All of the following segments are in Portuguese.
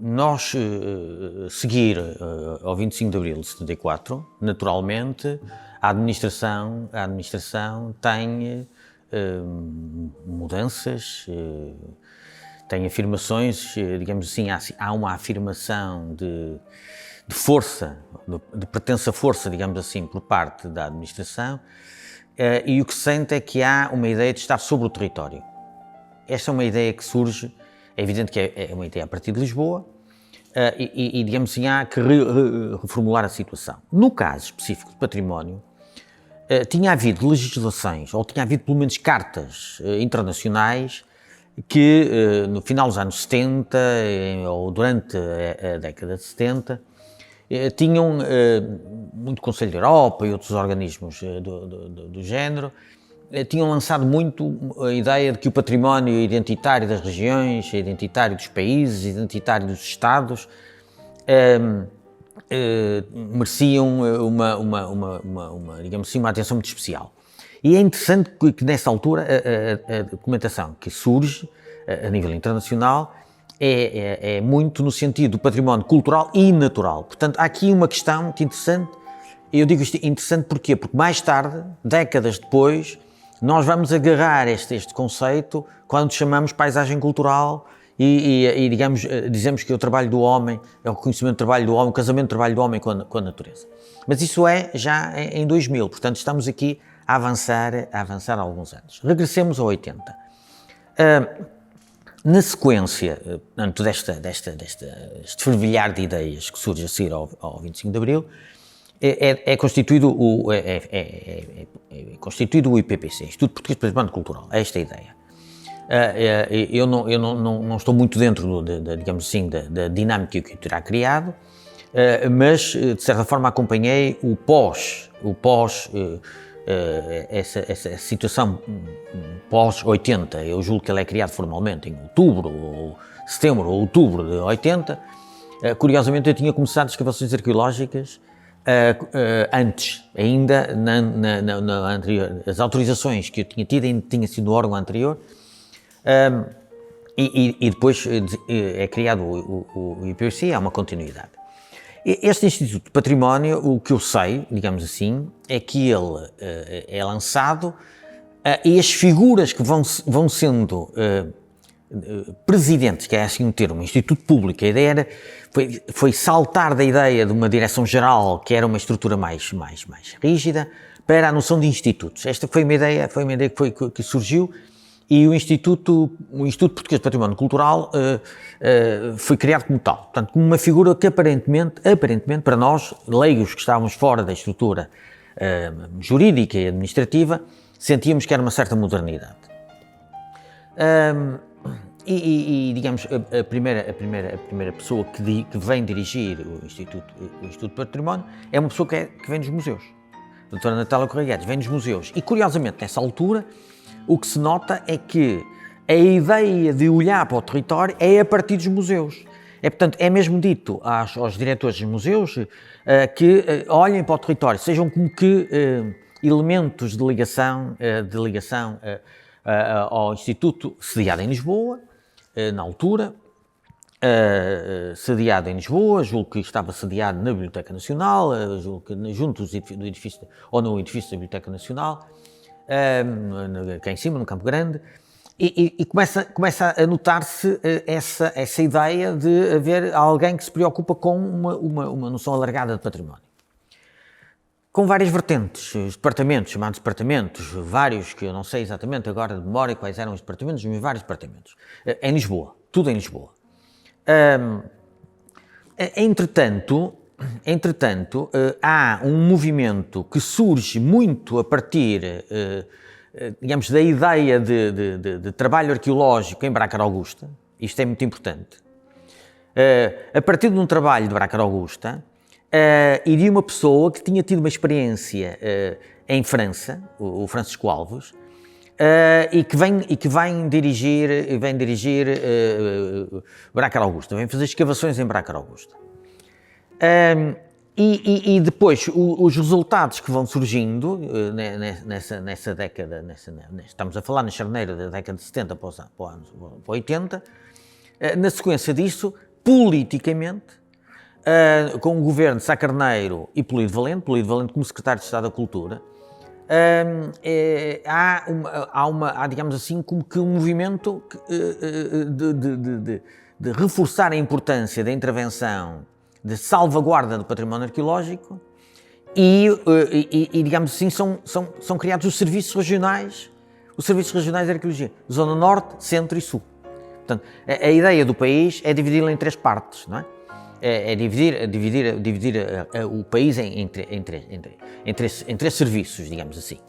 nós seguir ao 25 de Abril de 74, naturalmente, a administração tem mudanças, tem afirmações, digamos assim, há uma afirmação de força, de pretensa força, digamos assim, por parte da administração, e o que se sente é que há uma ideia de estar sobre o território. Esta é uma ideia que surge, é evidente que é uma ideia a partir de Lisboa, e digamos assim, há que reformular a situação. No caso específico de património, tinha havido legislações, ou tinha havido pelo menos cartas internacionais que no final dos anos 70 ou durante a década de 70 tinham muito Conselho da Europa e outros organismos do género, tinham lançado muito a ideia de que o património identitário das regiões, identitário dos países, identitário dos Estados, mereciam digamos assim, uma atenção muito especial. E é interessante que nessa altura a documentação que surge a nível internacional é muito no sentido do património cultural e natural. Portanto, há aqui uma questão muito interessante. Eu digo isto interessante porquê? Porque mais tarde, décadas depois, nós vamos agarrar este conceito quando chamamos paisagem cultural e digamos, dizemos que o trabalho do homem é o reconhecimento do trabalho do homem, o casamento do trabalho do homem com a natureza. Mas isso é já em 2000, portanto estamos aqui a avançar há alguns anos. Regressemos a 80. Na sequência, portanto, deste fervilhar de ideias que surge a seguir ao 25 de Abril, é constituído o IPPC, Instituto Português de Património Cultural. É esta a ideia. Eu não estou muito dentro, digamos assim, da dinâmica que o terá criado, mas, de certa forma, acompanhei o pós essa situação pós-80. Eu julgo que ele é criado formalmente em setembro ou outubro de 80. Curiosamente, eu tinha começado as escavações arqueológicas antes, ainda na anterior. As autorizações que eu tinha tido ainda tinha sido no órgão anterior, e depois é criado o IPPC, há uma continuidade. Este Instituto de Património, o que eu sei, digamos assim, é que ele é lançado e as figuras que vão sendo presidentes, que é assim um termo, Instituto Público, a ideia foi saltar da ideia de uma direção-geral, que era uma estrutura mais rígida, para a noção de institutos. Esta foi uma ideia que surgiu, e o Instituto Português de Património Cultural foi criado como tal. Portanto, como uma figura que aparentemente, para nós, leigos que estávamos fora da estrutura jurídica e administrativa, sentíamos que era uma certa modernidade. Digamos, a primeira pessoa que vem dirigir o Instituto de Património é uma pessoa que vem dos museus. A doutora Natália Correia Guedes vem dos museus. E, curiosamente, nessa altura, o que se nota é que a ideia de olhar para o território é a partir dos museus. Portanto, é mesmo dito aos diretores dos museus que olhem para o território, sejam como que elementos de ligação ao Instituto sediado em Lisboa, na altura, sediado em Lisboa, julgo que estava sediado na Biblioteca Nacional, julgo que junto do edifício, ou no edifício da Biblioteca Nacional, cá em cima, no Campo Grande, e começa a notar-se essa ideia de haver alguém que se preocupa com uma noção alargada de património. Com várias vertentes, os departamentos, chamados departamentos, vários, que eu não sei exatamente agora de memória quais eram os departamentos, mas vários departamentos. Em Lisboa, tudo em Lisboa. Entretanto, há um movimento que surge muito a partir, digamos, da ideia de trabalho arqueológico em Bracara Augusta. Isto é muito importante. A partir de um trabalho de Bracara Augusta, e de uma pessoa que tinha tido uma experiência em França, o Francisco Alves, e que vem dirigir Bracara Augusta, vem fazer escavações em Bracara Augusta. E depois os resultados que vão surgindo nessa década, estamos a falar na charneira da década de 70 para 80, Na sequência disso, politicamente, com o governo de Sá Carneiro e Polido Valente como secretário de Estado da Cultura, há, digamos assim, como que um movimento de reforçar a importância da intervenção de salvaguarda do património arqueológico e digamos assim, são criados os serviços regionais de arqueologia, Zona Norte, Centro e Sul. Portanto, a ideia do país é dividi-lo em 3 partes, não é? É dividir o país em 3 serviços, digamos assim.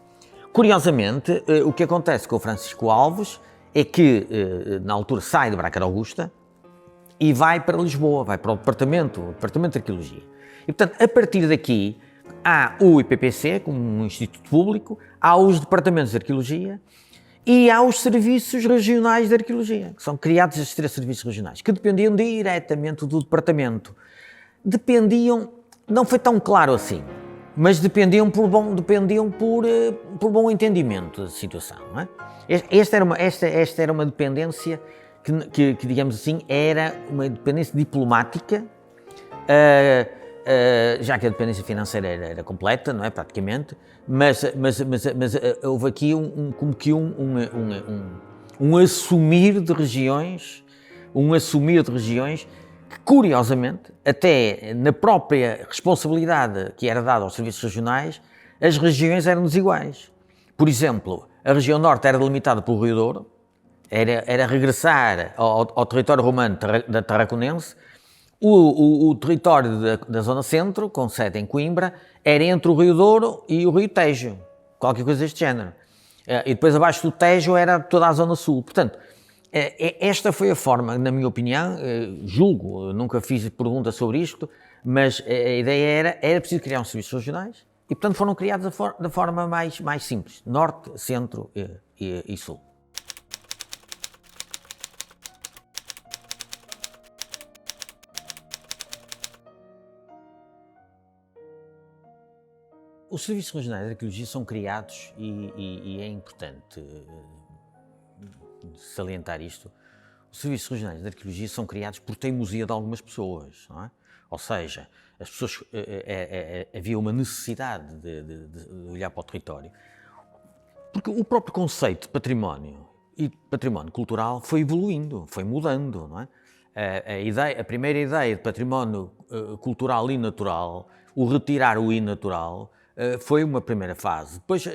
Curiosamente, o que acontece com o Francisco Alves é que, na altura, sai de Braga da Augusta e vai para Lisboa, vai para o Departamento de Arqueologia. E, portanto, a partir daqui, há o IPPC, como um instituto público, há os Departamentos de Arqueologia e há os Serviços Regionais de Arqueologia, que são criados estes 3 serviços regionais, que dependiam diretamente do Departamento. Não foi tão claro assim, mas dependiam por bom entendimento da situação. Não é? Esta era uma dependência que, digamos assim, era uma dependência diplomática, já que a dependência financeira era completa, não é, praticamente, mas houve aqui um assumir de regiões, que, curiosamente, até na própria responsabilidade que era dada aos serviços regionais, as regiões eram desiguais. Por exemplo, a região norte era delimitada pelo Rio Douro, era regressar ao território romano da Tarraconense. O território da zona centro, com sede em Coimbra, era entre o Rio Douro e o Rio Tejo, qualquer coisa deste género. E depois abaixo do Tejo era toda a zona sul. Portanto, esta foi a forma, na minha opinião, julgo, nunca fiz pergunta sobre isto, mas a ideia era preciso criar uns serviços regionais e, portanto, foram criados da forma mais simples, norte, centro e sul. Os serviços regionais de arqueologia são criados e é importante salientar isto. Os serviços regionais de arqueologia são criados por teimosia de algumas pessoas, não é? Ou seja, as pessoas, havia uma necessidade de olhar para o território, porque o próprio conceito de património e património cultural foi evoluindo, foi mudando, não é? A primeira ideia de património cultural e natural, o retirar o inatural, foi uma primeira fase. Depois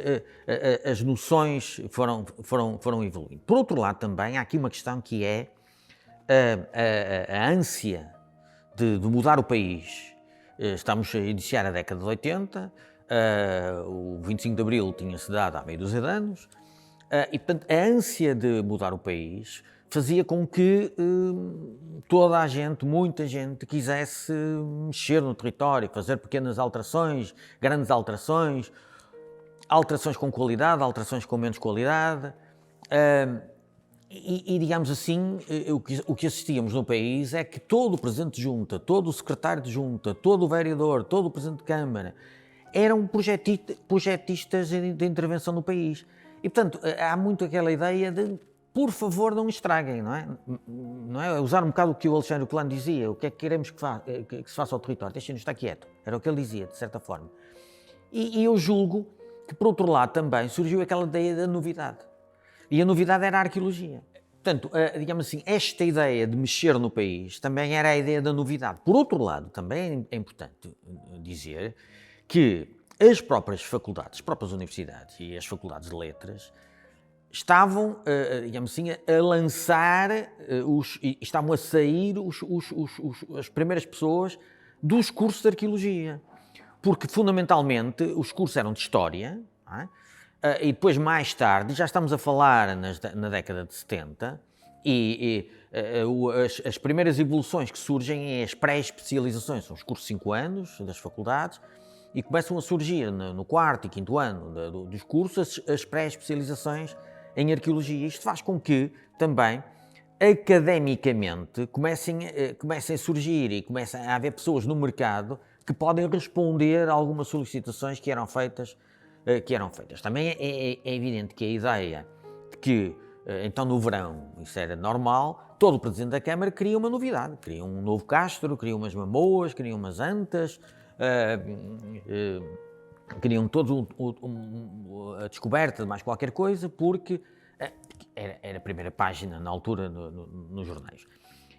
as noções foram evoluindo. Por outro lado, também há aqui uma questão que é a ânsia de mudar o país. Estamos a iniciar a década de 80, o 25 de Abril tinha-se dado há meia dúzia de anos, e portanto a ância de mudar o país fazia com que toda a gente, muita gente, quisesse mexer no território, fazer pequenas alterações, grandes alterações, alterações com qualidade, alterações com menos qualidade. Digamos assim, o que assistíamos no país é que todo o Presidente de Junta, todo o Secretário de Junta, todo o Vereador, todo o Presidente de Câmara, eram projetistas de intervenção no país. E, portanto, há muito aquela ideia de, por favor, não estraguem, não é? Não é? Usar um bocado o que o Alexandre Colano dizia, o que é que queremos que se faça ao território, deixem-nos estar quieto. Era o que ele dizia, de certa forma. E eu julgo que, por outro lado, também surgiu aquela ideia da novidade. E a novidade era a arqueologia. Portanto, digamos assim, esta ideia de mexer no país também era a ideia da novidade. Por outro lado, também é importante dizer que as próprias faculdades, as próprias universidades e as faculdades de letras estavam, digamos assim, a lançar, estavam a sair as primeiras pessoas dos cursos de arqueologia. Porque, fundamentalmente, os cursos eram de História, não é? E depois, mais tarde, já estamos a falar na década de 70, as primeiras evoluções que surgem é as pré-especializações, são os cursos de 5 anos das faculdades, e começam a surgir no 4º e 5º ano dos cursos as pré-especializações em arqueologia. Isto faz com que, também, academicamente, comecem a surgir e comecem a haver pessoas no mercado que podem responder a algumas solicitações que eram feitas. Também é evidente que a ideia de que Então, no verão, isso era normal, todo o Presidente da Câmara queria uma novidade, queria um novo Castro, queria umas Mamoas, queria umas Antas, queriam todos a descoberta de mais qualquer coisa, porque era a primeira página na altura nos jornais.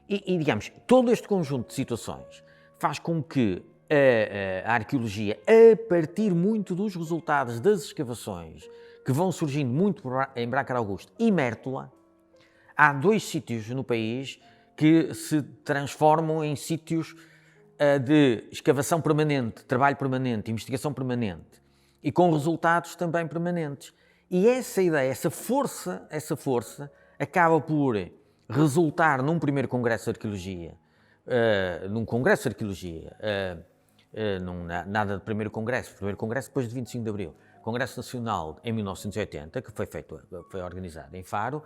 E, digamos, todo este conjunto de situações faz com que a arqueologia, a partir muito dos resultados das escavações que vão surgindo muito em Bracar Augusto e Mértola, há 2 sítios no país que se transformam em sítios de escavação permanente, trabalho permanente, investigação permanente e com resultados também permanentes. E essa ideia, essa força acaba por resultar num primeiro congresso de arqueologia, nada de primeiro congresso depois de 25 de Abril, Congresso Nacional em 1980, que foi organizado em Faro,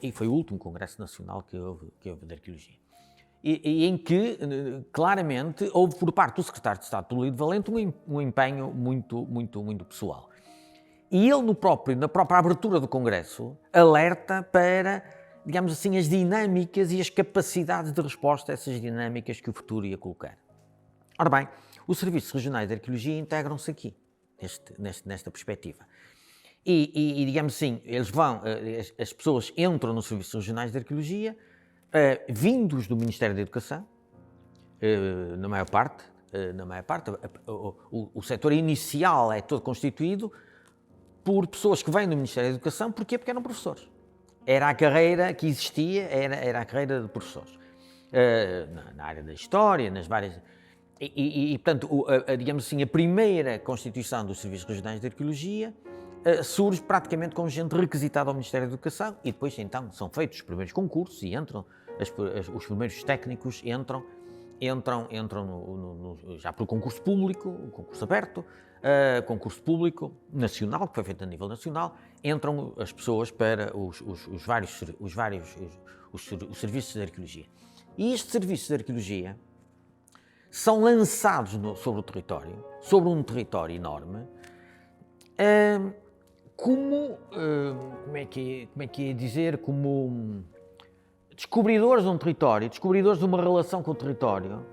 e foi o último Congresso Nacional que houve de arqueologia. E em que, claramente, houve por parte do Secretário de Estado, Polido Valente, um empenho muito pessoal. E ele, na própria abertura do Congresso, alerta para, digamos assim, as dinâmicas e as capacidades de resposta a essas dinâmicas que o futuro ia colocar. Ora bem, os serviços regionais de arqueologia integram-se aqui, nesta perspectiva. E, digamos assim, as pessoas entram nos serviços regionais de arqueologia, vindos do Ministério da Educação, na maior parte, o setor inicial é todo constituído por pessoas que vêm do Ministério da Educação. Porquê? Porque eram professores. Era a carreira que existia, era a carreira de professores. Na área da história, nas várias... portanto, digamos assim, a primeira constituição dos serviços regionais de arqueologia surge praticamente com gente requisitada ao Ministério da Educação e depois, então, são feitos os primeiros concursos e entram, os primeiros técnicos entram já pelo concurso público, o concurso aberto, concurso público nacional, que foi feito a nível nacional, entram as pessoas para os serviços de arqueologia. E estes serviços de arqueologia são lançados sobre um território enorme, como é que é dizer, como descobridores de um território, descobridores de uma relação com o território,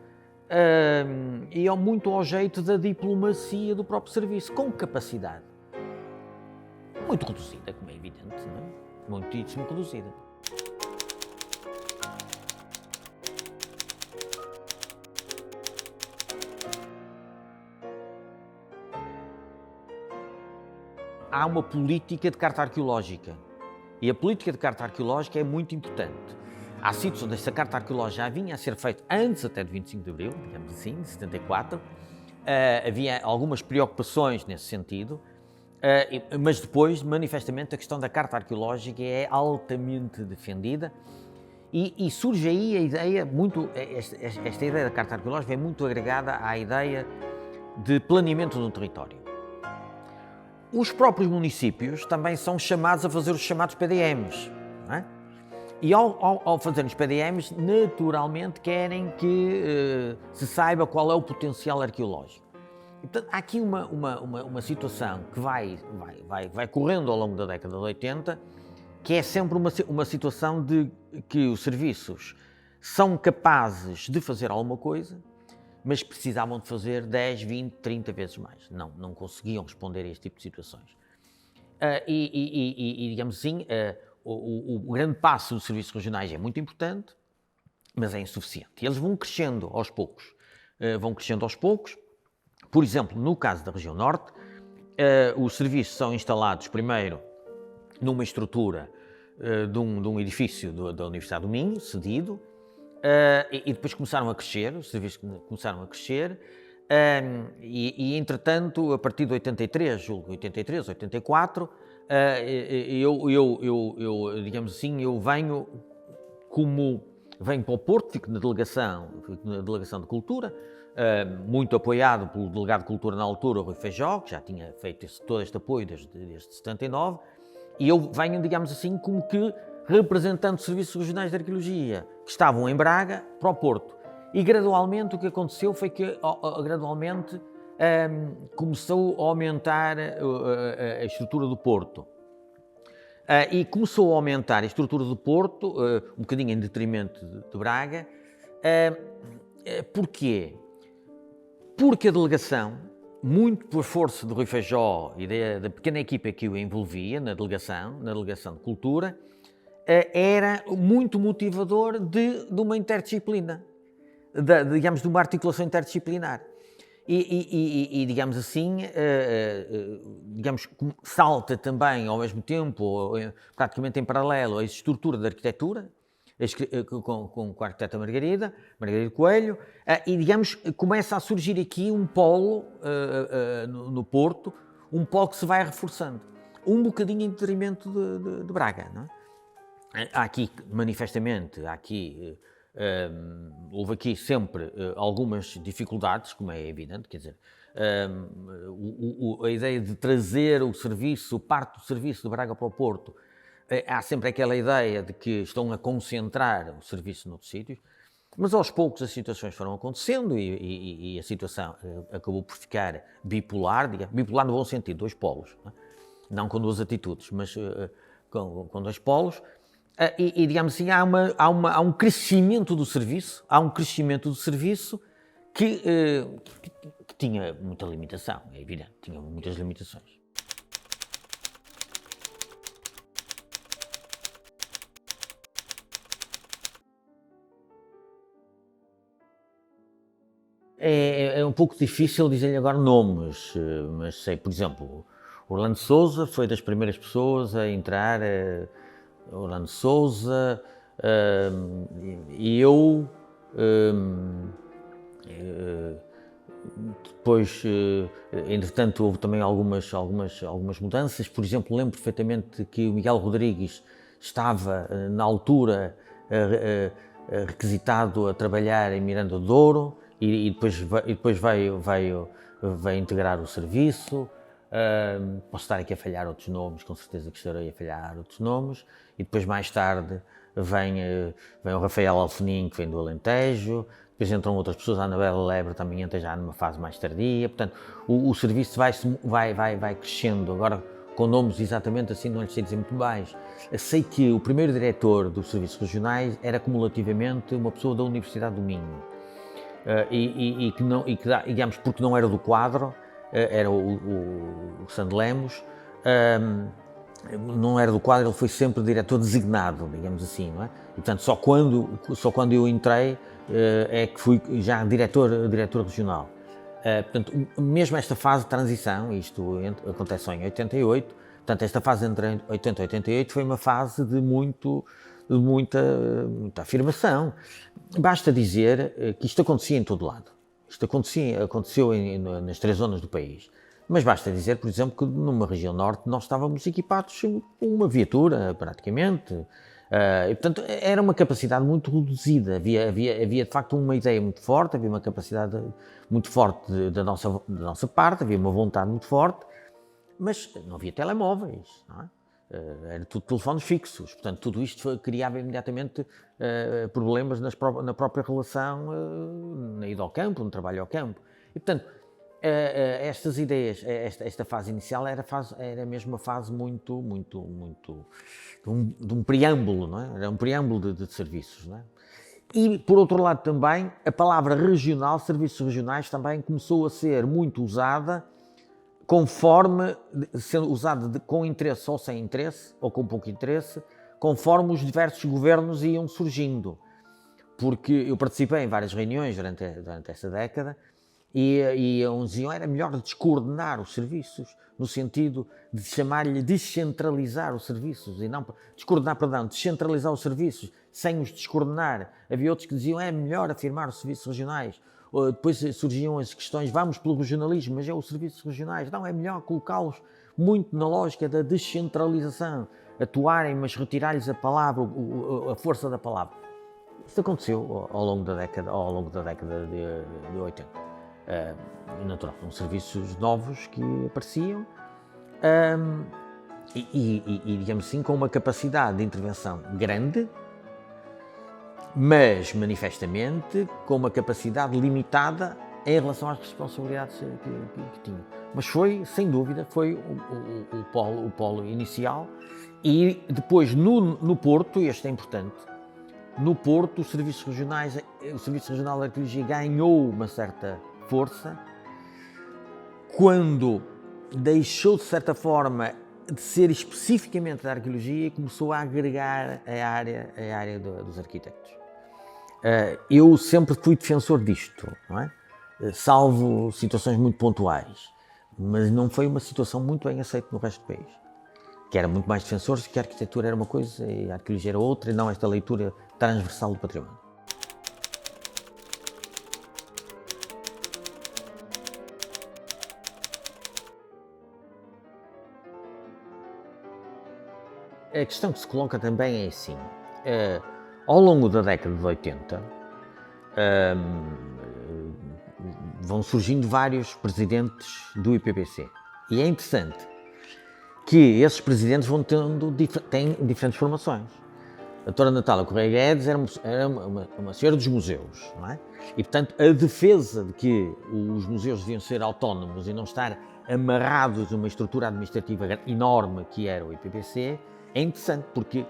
e é muito ao jeito da diplomacia do próprio serviço, com capacidade muito reduzida, como é evidente, não é? Muitíssimo reduzida. Há uma política de carta arqueológica e a política de carta arqueológica é muito importante. Há sítios onde esta carta arqueológica já vinha a ser feita antes até de 25 de Abril, digamos assim, de 74. Havia algumas preocupações nesse sentido, mas depois, manifestamente, a questão da carta arqueológica é altamente defendida e surge aí a ideia, esta ideia da carta arqueológica é muito agregada à ideia de planeamento do território. Os próprios municípios também são chamados a fazer os chamados PDMs, não é? E ao fazer os PDMs, naturalmente querem que se saiba qual é o potencial arqueológico. E, portanto, há aqui uma situação que vai correndo ao longo da década de 80, que é sempre uma situação de que os serviços são capazes de fazer alguma coisa, mas precisavam de fazer 10, 20, 30 vezes mais. Não conseguiam responder a este tipo de situações. Digamos assim, o grande passo dos serviços regionais é muito importante, mas é insuficiente. Eles vão crescendo aos poucos. Por exemplo, no caso da região norte, os serviços são instalados primeiro numa estrutura de um edifício da Universidade do Minho, cedido, e depois começaram a crescer, os serviços começaram a crescer, e entretanto, a partir de 83, julgo 83, 84, digamos assim, eu venho para o Porto, fico na delegação de Cultura, muito apoiado pelo delegado de Cultura na altura, o Rui Feijó, que já tinha feito todo este apoio desde 79, e eu venho, digamos assim, como que representando os serviços regionais de arqueologia que estavam em Braga para o Porto. E gradualmente o que aconteceu foi que começou a aumentar a estrutura do Porto. E começou a aumentar a estrutura do Porto, um bocadinho em detrimento de Braga. Porquê? Porque a delegação, muito por força de Rui Feijó e da pequena equipa que o envolvia na delegação de Cultura, era muito motivador de uma interdisciplina, digamos, de uma articulação interdisciplinar. E digamos assim, digamos, salta também ao mesmo tempo, praticamente em paralelo, a estrutura da arquitetura, com a arquiteta Margarida Coelho, e digamos, começa a surgir aqui um polo no Porto, um polo que se vai reforçando, um bocadinho em detrimento de Braga, não é? Há aqui, manifestamente, houve aqui sempre algumas dificuldades, como é evidente, quer dizer, a ideia de trazer o serviço, parte do serviço de Braga para o Porto, há sempre aquela ideia de que estão a concentrar o serviço noutros sítios, mas aos poucos as situações foram acontecendo e a situação acabou por ficar bipolar, bipolar no bom sentido, dois polos, não com duas atitudes, mas com dois polos. Digamos assim, há um crescimento do serviço, que tinha muita limitação, é evidente, tinha muitas limitações. É um pouco difícil dizer-lhe agora nomes, mas sei, por exemplo, Orlando Sousa foi das primeiras pessoas a entrar, Orlando Sousa, e eu, depois, entretanto, houve também algumas mudanças. Por exemplo, lembro perfeitamente que o Miguel Rodrigues estava, na altura, requisitado a trabalhar em Miranda de Douro e depois veio integrar o serviço. Posso estar aqui a falhar outros nomes, com certeza que estarei a falhar outros nomes. E depois, mais tarde, vem o Rafael Alfenim, que vem do Alentejo. Depois entram outras pessoas, a Anabela Lebre também entra já numa fase mais tardia. Portanto, o serviço vai crescendo. Agora, com nomes exatamente assim, não lhes sei dizer muito mais. Sei que o primeiro diretor dos serviços regionais era cumulativamente uma pessoa da Universidade do Minho. Digamos, porque não era do quadro, era o Sandro Lemos, não era do quadro, ele foi sempre diretor designado, digamos assim, não é? E, portanto, só quando eu entrei é que fui já diretor regional. Portanto, mesmo esta fase de transição, isto acontece só em 88, portanto, esta fase entre 80 e 88 foi uma fase de muita afirmação. Basta dizer que isto acontecia em todo lado. Isto aconteceu nas 3 zonas do país. Mas basta dizer, por exemplo, que numa região norte nós estávamos equipados com uma viatura, praticamente. E, portanto, era uma capacidade muito reduzida. Havia de facto uma ideia muito forte, havia uma capacidade muito forte da nossa parte, havia uma vontade muito forte, mas não havia telemóveis, não é? Era tudo telefones fixos, portanto, tudo isto criava imediatamente problemas na própria relação, na ida ao campo, no trabalho ao campo. E, portanto, estas ideias, esta fase inicial era mesmo uma fase muito de um preâmbulo, não é? Era um preâmbulo de serviços, não é? E, por outro lado, também, a palavra regional, serviços regionais, também começou a ser muito usada sendo usada com interesse ou sem interesse, ou com pouco interesse, conforme os diversos governos iam surgindo. Porque eu participei em várias reuniões durante essa década e uns diziam que era melhor descoordenar os serviços, no sentido de chamar-lhe descentralizar os serviços, e não descentralizar os serviços sem os descoordenar. Havia outros que diziam que é melhor afirmar os serviços regionais. Depois surgiam as questões, vamos pelo regionalismo, mas é os serviços regionais. Não, é melhor colocá-los muito na lógica da descentralização, atuarem, mas retirar-lhes a palavra, a força da palavra. Isso aconteceu ao longo da década de 80. Natural, são serviços novos que apareciam digamos assim, com uma capacidade de intervenção grande, mas manifestamente com uma capacidade limitada em relação às responsabilidades que tinha. Mas foi, sem dúvida, foi o polo inicial E depois no Porto, este é importante, no Porto o Serviço Regional de Arqueologia ganhou uma certa força quando deixou, de certa forma, de ser especificamente da arqueologia e começou a agregar a área dos arquitetos. Eu sempre fui defensor disto, não é? Salvo situações muito pontuais, mas não foi uma situação muito bem aceita no resto do país, que era muito mais defensores que a arquitetura era uma coisa e a arqueologia era outra, e não esta leitura transversal do património. A questão que se coloca também é assim, ao longo da década de 80, vão surgindo vários presidentes do IPPC. E é interessante que esses presidentes têm diferentes formações. A doutora Natália Correia Guedes era uma senhora dos museus, não é? E, portanto, a defesa de que os museus deviam ser autónomos e não estar amarrados a uma estrutura administrativa enorme que era o IPPC, é interessante, porque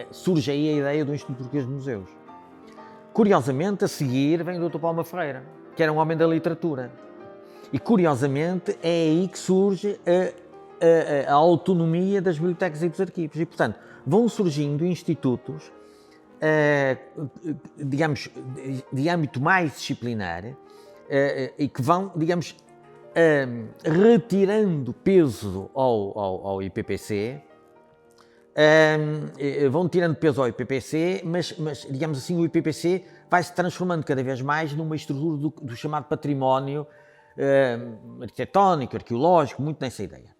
surge aí a ideia do Instituto Português de Museus. Curiosamente, a seguir vem o Dr. Palma Ferreira, que era um homem da literatura. E, curiosamente, é aí que surge a autonomia das bibliotecas e dos arquivos. E, portanto, vão surgindo institutos, digamos, de âmbito mais disciplinar e que vão, digamos, retirando peso ao IPPC, vão tirando peso ao IPPC, mas, digamos assim, o IPPC vai se transformando cada vez mais numa estrutura do chamado património arquitetónico, arqueológico, muito nessa ideia.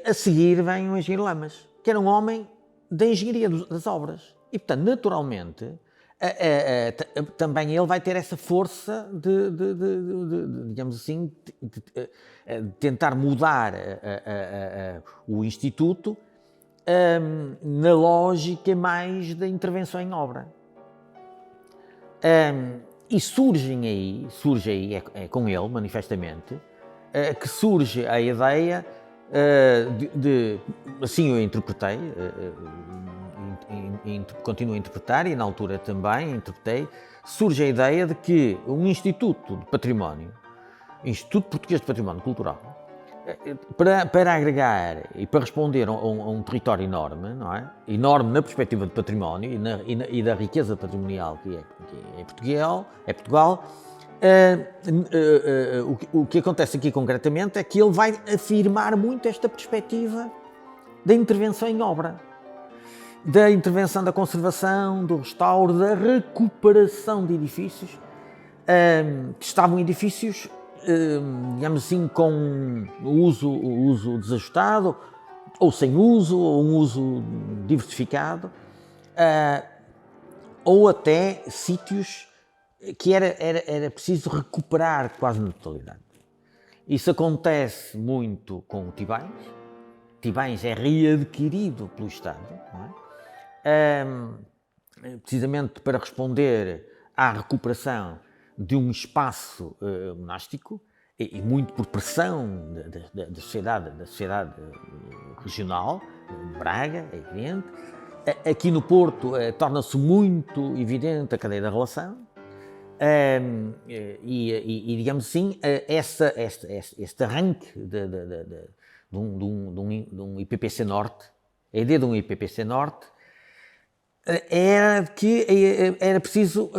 A seguir vem o engenheiro Lamas, que era um homem da engenharia das obras. E, portanto, naturalmente, também ele vai ter essa força digamos assim, de tentar mudar o Instituto na lógica mais da intervenção em obra. E surge aí, com ele, manifestamente, que surge a ideia assim eu interpretei, continuo a interpretar, e na altura também interpretei, surge a ideia de que um Instituto de Património, Instituto Português de Património Cultural, para agregar e para responder a um território enorme, não é? Enorme na perspectiva de património e da riqueza patrimonial que é Portugal, o que acontece aqui concretamente é que ele vai afirmar muito esta perspectiva da intervenção em obra, da intervenção da conservação, do restauro, da recuperação de edifícios, que estavam edifícios, digamos assim, com uso desajustado, ou sem uso, ou um uso diversificado, ou até sítios que era preciso recuperar quase na totalidade. Isso acontece muito com o Tibães. Tibães é readquirido pelo Estado, não é? Precisamente para responder à recuperação de um espaço monástico e muito por pressão da sociedade regional, Braga, é evidente. Aqui no Porto torna-se muito evidente a cadeia da relação. Digamos assim, este arranque de um IPPC Norte, a ideia de um IPPC Norte, era que era preciso,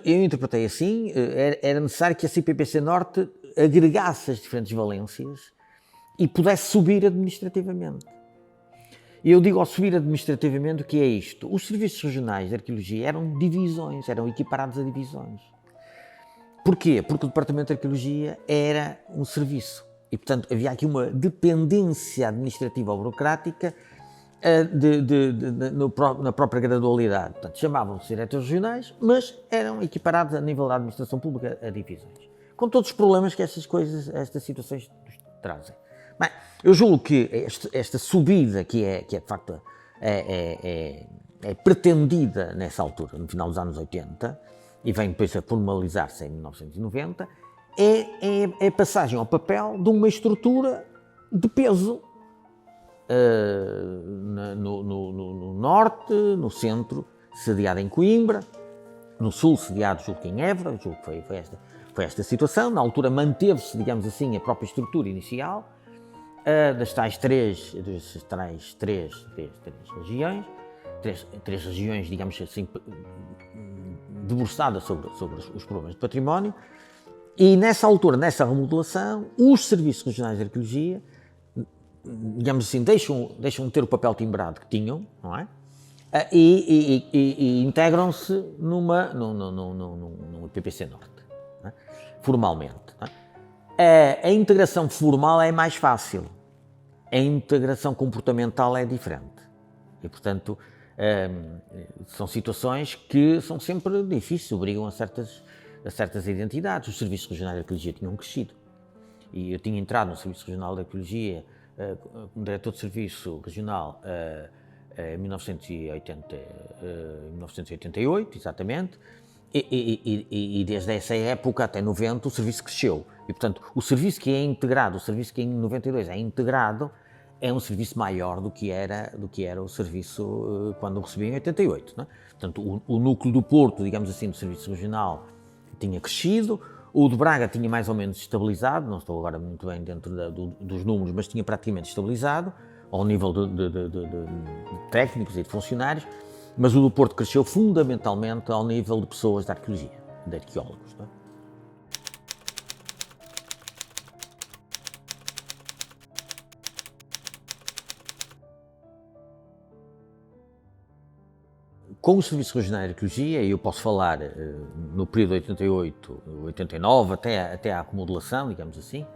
eu interpretei assim, era necessário que esse IPPC Norte agregasse as diferentes valências e pudesse subir administrativamente. E eu digo ao subir administrativamente o que é isto. Os serviços regionais de arqueologia eram divisões, eram equiparados a divisões. Porquê? Porque o Departamento de Arqueologia era um serviço e, portanto, havia aqui uma dependência administrativa ou burocrática na própria gradualidade. Portanto, chamavam-se diretores regionais, mas eram equiparados a nível da administração pública a divisões. Com todos os problemas que estas situações trazem. Bem, eu julgo que esta subida que é de facto pretendida nessa altura, no final dos anos 80, e vem depois a formalizar-se em 1990, é a passagem ao papel de uma estrutura de peso no norte, no centro, sediado em Coimbra, no sul, sediado, julgo que em Évora, julgo que foi esta situação. Na altura manteve-se, digamos assim, a própria estrutura inicial, das tais três regiões, três regiões, digamos assim, debruçadas sobre os problemas de património, e nessa altura, nessa remodelação, os serviços regionais de arqueologia, digamos assim, deixam de ter o papel timbrado que tinham, não é? E integram-se no IPPC Norte, não é? Formalmente. Não é? A integração formal é mais fácil, a integração comportamental é diferente. E, portanto, são situações que são sempre difíceis, obrigam a certas identidades. Os serviços regionais de arqueologia tinham crescido. E eu tinha entrado no Serviço Regional de Arqueologia como diretor de serviço regional em 1988, exatamente, e desde essa época até 90 o serviço cresceu. E, portanto, o serviço que é integrado, o serviço que em 92 é integrado, é um serviço maior do que era o serviço quando o recebi em 88. Não é? Portanto, o núcleo do Porto, digamos assim, do serviço regional tinha crescido, o de Braga tinha mais ou menos estabilizado, não estou agora muito bem dentro dos números, mas tinha praticamente estabilizado, ao nível de técnicos e de funcionários, mas o do Porto cresceu fundamentalmente ao nível de pessoas da arqueologia, de arqueólogos. Não é? Com os serviços regionais de arqueologia, e eu posso falar no período de 88, 89, até à remodelação, digamos assim,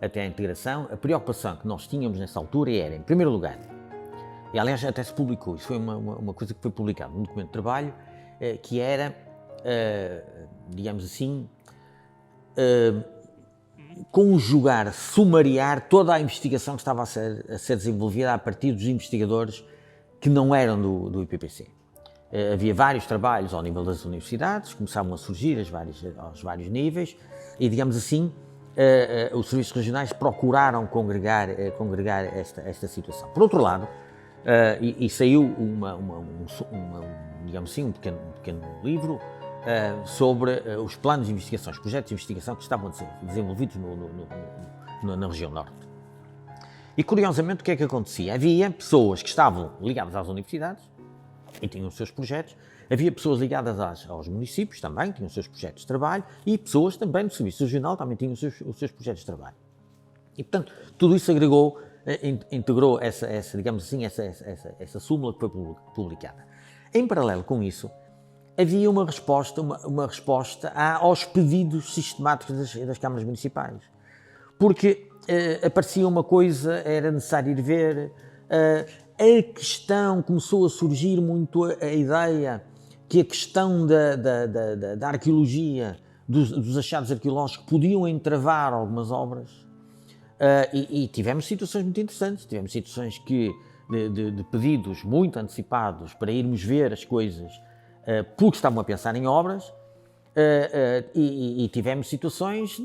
até à integração, a preocupação que nós tínhamos nessa altura era, em primeiro lugar, e aliás até se publicou, isso foi uma coisa que foi publicada num documento de trabalho, que era, digamos assim, conjugar, sumariar toda a investigação que estava a ser desenvolvida a partir dos investigadores que não eram do IPPC. Havia vários trabalhos ao nível das universidades, começavam a surgir aos vários níveis e, digamos assim, os serviços regionais procuraram congregar esta situação. Por outro lado, e saiu digamos assim, um pequeno livro sobre os planos de investigação, os projetos de investigação que estavam a ser desenvolvidos na região norte. E, curiosamente, o que é que acontecia? Havia pessoas que estavam ligadas às universidades e tinham os seus projetos, havia pessoas ligadas aos municípios também, tinham os seus projetos de trabalho, e pessoas também no Serviço Regional também tinham os seus projetos de trabalho. E, portanto, tudo isso agregou, integrou digamos assim, essa súmula que foi publicada. Em paralelo com isso, havia uma resposta aos pedidos sistemáticos das câmaras municipais. Porque aparecia uma coisa, era necessário ir ver, a questão, começou a surgir muito a ideia que a questão da arqueologia, dos achados arqueológicos, podiam entravar algumas obras. E tivemos situações muito interessantes, tivemos situações de pedidos muito antecipados para irmos ver as coisas porque estavam a pensar em obras, e tivemos situações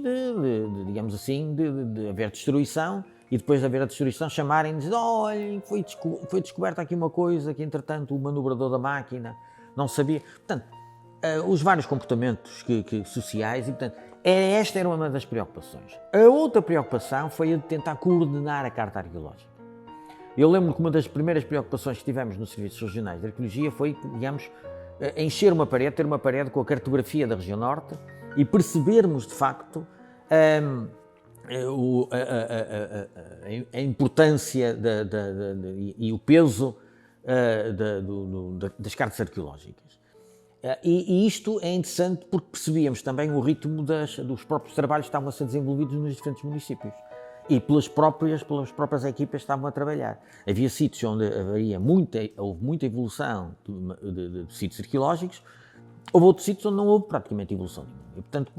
digamos assim, de haver destruição, e depois de haver a destruição chamarem-nos, olha, foi descoberta aqui uma coisa que entretanto o manobrador da máquina não sabia. Portanto, os vários comportamentos sociais, e portanto, esta era uma das preocupações. A outra preocupação foi a de tentar coordenar a carta arqueológica. Eu lembro que uma das primeiras preocupações que tivemos nos serviços regionais de arqueologia foi, digamos, encher uma parede, ter uma parede com a cartografia da região norte e percebermos de facto a importância e o peso das cartas arqueológicas. E isto é interessante porque percebíamos também o ritmo dos próprios trabalhos que estavam a ser desenvolvidos nos diferentes municípios e pelas próprias equipas que estavam a trabalhar. Havia sítios onde houve muita evolução de sítios arqueológicos, houve outros sítios onde não houve praticamente evolução nenhuma. E, portanto,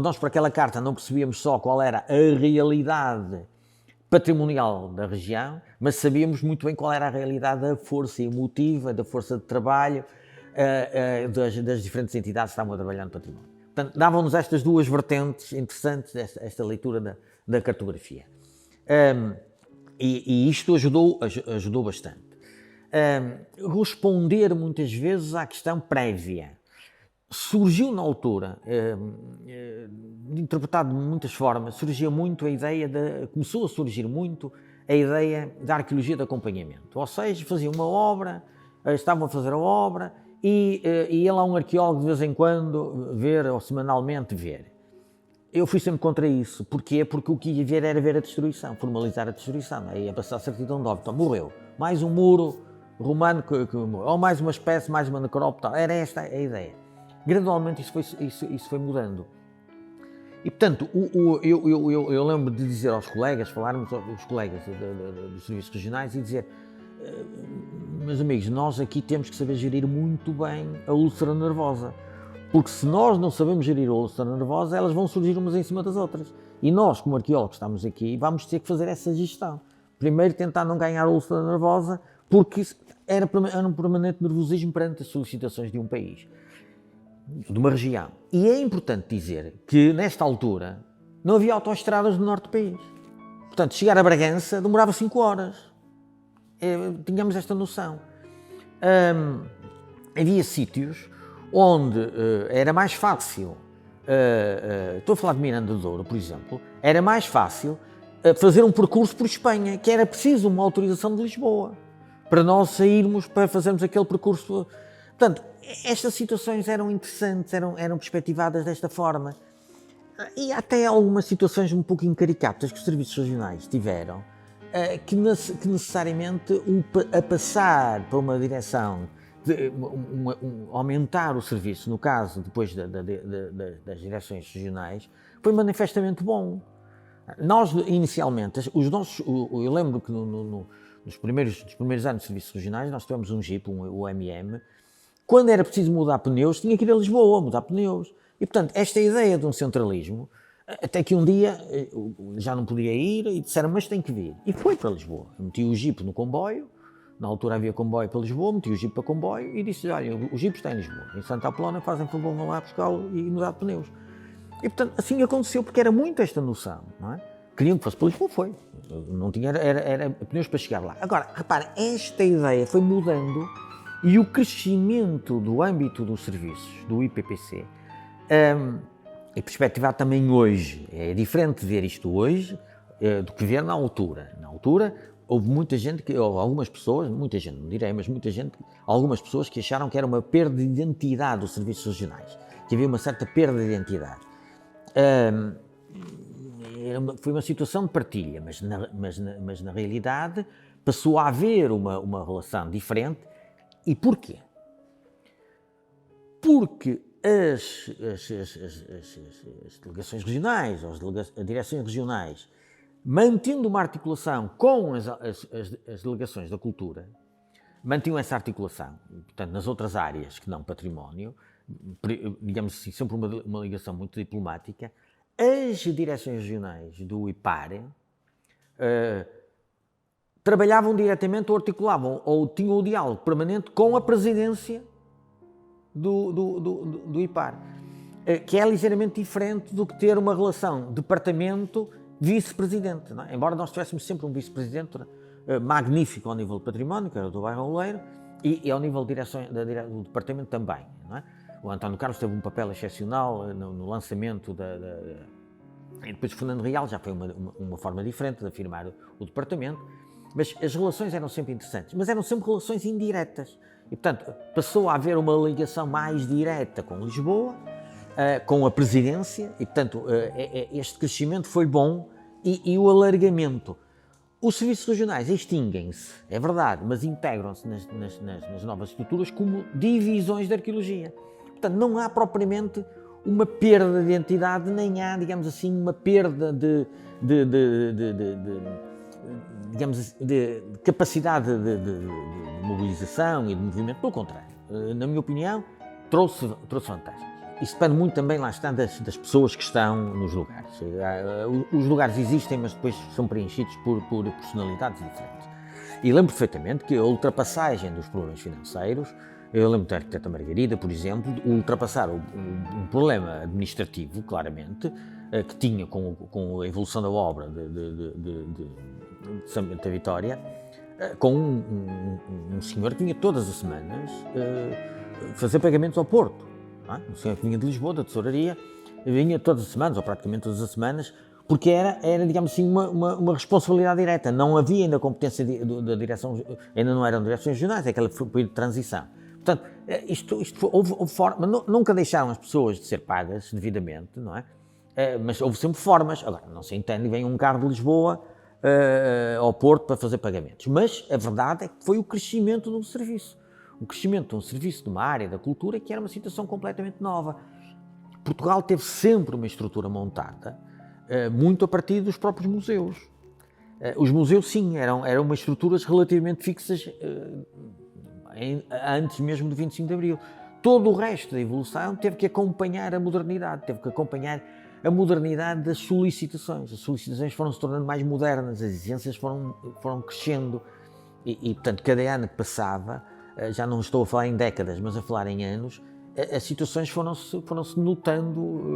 nós para aquela carta não percebíamos só qual era a realidade patrimonial da região, mas sabíamos muito bem qual era a realidade da força emotiva, da força de trabalho das diferentes entidades que estavam a trabalhar no património. Portanto, davam-nos estas duas vertentes interessantes, esta leitura da cartografia. E isto ajudou bastante. Responder muitas vezes à questão prévia. Surgiu na altura, interpretado de muitas formas, surgia muito a ideia começou a surgir muito a ideia da arqueologia de acompanhamento. Ou seja, faziam uma obra, estavam a fazer a obra e ia lá um arqueólogo de vez em quando ver, ou semanalmente ver. Eu fui sempre contra isso. Porquê? Porque o que ia ver era ver a destruição, formalizar a destruição. Aí ia passar a certidão de óbito. Morreu. Mais um muro romano que morreu. Ou mais uma espécie, mais uma necrópole. Era esta a ideia. Gradualmente isso foi mudando. E, portanto, eu lembro de dizer aos colegas, falarmos aos colegas dos serviços regionais e dizer: meus amigos, nós aqui temos que saber gerir muito bem a úlcera nervosa. Porque se nós não sabemos gerir a úlcera nervosa, elas vão surgir umas em cima das outras. E nós, como arqueólogos, estamos aqui, vamos ter que fazer essa gestão. Primeiro, tentar não ganhar a úlcera nervosa, porque era um permanente nervosismo perante as solicitações de um país, de uma região. E é importante dizer que, nesta altura, não havia autoestradas no norte do país. Portanto, chegar a Bragança demorava 5 horas. Tínhamos esta noção. Havia sítios onde era mais fácil, estou a falar de Miranda de Douro, por exemplo, era mais fácil fazer um percurso por Espanha, que era preciso uma autorização de Lisboa, para nós sairmos, para fazermos aquele percurso. Portanto, estas situações eram interessantes, eram perspectivadas desta forma. E até algumas situações um pouco incaricatas que os serviços regionais tiveram, que necessariamente a passar para uma direção de aumentar o serviço, no caso, depois das direções regionais, foi manifestamente bom. Nós, inicialmente, eu lembro que nos primeiros anos de serviços regionais, nós tivemos um Jeep, o MM. Quando era preciso mudar pneus, tinha que ir a Lisboa mudar pneus. E, portanto, esta ideia de um centralismo, até que um dia já não podia ir e disseram, mas tem que vir. E foi para Lisboa. Eu meti o Jeep no comboio. Na altura havia comboio para Lisboa, meti o Jeep para comboio e disse, olha, o Jeep está em Lisboa. Em Santa Apolónia fazem favor, vão lá buscá-lo e mudar de pneus. E, portanto, assim aconteceu, porque era muito esta noção, não é? Queriam que fosse para Lisboa, foi. Não tinha, era pneus para chegar lá. Agora, repara, esta ideia foi mudando e o crescimento do âmbito dos serviços, do IPPC, é perspectivado também hoje. É diferente ver isto hoje do que ver na altura. Na altura, houve muita gente, algumas pessoas, muita gente, não direi, mas muita gente, algumas pessoas que acharam que era uma perda de identidade dos serviços regionais, que havia uma certa perda de identidade. Foi uma situação de partilha, mas na realidade passou a haver uma relação diferente. E porquê? Porque as delegações regionais, ou as direções regionais, mantendo uma articulação com as delegações da cultura, mantinham essa articulação, portanto, nas outras áreas que não património, digamos assim, sempre uma ligação muito diplomática. As direções regionais do IPAR trabalhavam diretamente ou articulavam ou tinham o diálogo permanente com a presidência do IPAR, que é ligeiramente diferente do que ter uma relação departamento-vice-presidente. É? Embora nós tivéssemos sempre um vice-presidente magnífico ao nível do património, que era o do Bairro Oleiro, e ao nível do departamento também. Não é? O António Carlos teve um papel excepcional no lançamento e depois o Fernando Real já foi uma forma diferente de afirmar o departamento, mas as relações eram sempre interessantes, mas eram sempre relações indiretas. E, portanto, passou a haver uma ligação mais direta com Lisboa, com a presidência, e, portanto, este crescimento foi bom e o alargamento. Os serviços regionais extinguem-se, é verdade, mas integram-se nas novas estruturas como divisões de arqueologia. Portanto, não há propriamente uma perda de identidade, nem há, digamos assim, uma perda de capacidade de mobilização e de movimento. Pelo contrário, na minha opinião, trouxe vantagens. Isso depende muito também, lá está, das pessoas que estão nos lugares. Os lugares existem, mas depois são preenchidos por personalidades diferentes. E lembro perfeitamente que a ultrapassagem dos problemas financeiros, eu lembro da arquiteta Margarida, por exemplo, de ultrapassar um problema administrativo, claramente, que tinha com a evolução da obra, da Vitória, com um senhor que vinha todas as semanas fazer pagamentos ao Porto. Não é? Um senhor que vinha de Lisboa, da tesouraria, vinha todas as semanas, ou praticamente todas as semanas, porque era digamos assim, uma responsabilidade direta. Não havia ainda competência da direção, ainda não eram direções regionais, é aquele período de transição. Portanto, houve forma, nunca deixaram as pessoas de ser pagas devidamente, não é? Mas houve sempre formas. Agora, não se entende, vem um carro de Lisboa ao Porto para fazer pagamentos. Mas a verdade é que foi o crescimento de um serviço. O crescimento de um serviço de uma área da cultura que era uma situação completamente nova. Portugal teve sempre uma estrutura montada, muito a partir dos próprios museus. Os museus, sim, eram umas estruturas relativamente fixas antes mesmo do 25 de Abril. Todo o resto da evolução teve que acompanhar a modernidade, teve que acompanhar a modernidade das solicitações. As solicitações foram se tornando mais modernas, as exigências foram crescendo e, portanto, cada ano que passava, já não estou a falar em décadas, mas a falar em anos, as situações foram-se notando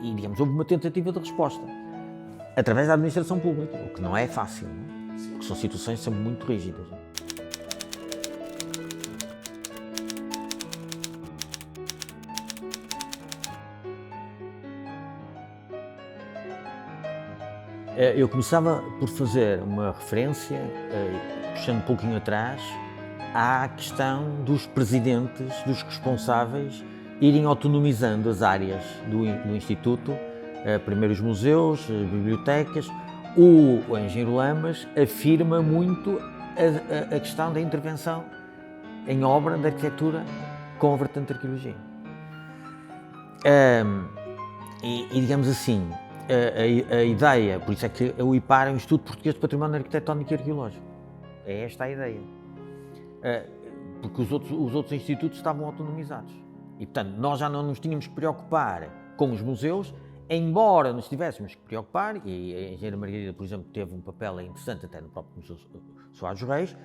e, digamos, houve uma tentativa de resposta através da administração pública, o que não é fácil, não é? Porque são situações sempre muito rígidas. Eu começava por fazer uma referência, puxando um pouquinho atrás, à questão dos presidentes, dos responsáveis, irem autonomizando as áreas do Instituto, primeiro os museus, as bibliotecas. O engenheiro Lamas afirma muito a questão da intervenção em obra de arquitetura com a vertente de arqueologia. E digamos assim, a ideia, por isso é que o IPAR é um Instituto Português de Património Arquitetónico e Arqueológico. É esta a ideia. Porque os outros institutos estavam autonomizados. E, portanto, nós já não nos tínhamos que preocupar com os museus, embora nos tivéssemos que preocupar, e a engenheira Margarida, por exemplo, teve um papel interessante até no próprio Museu Soares dos Reis,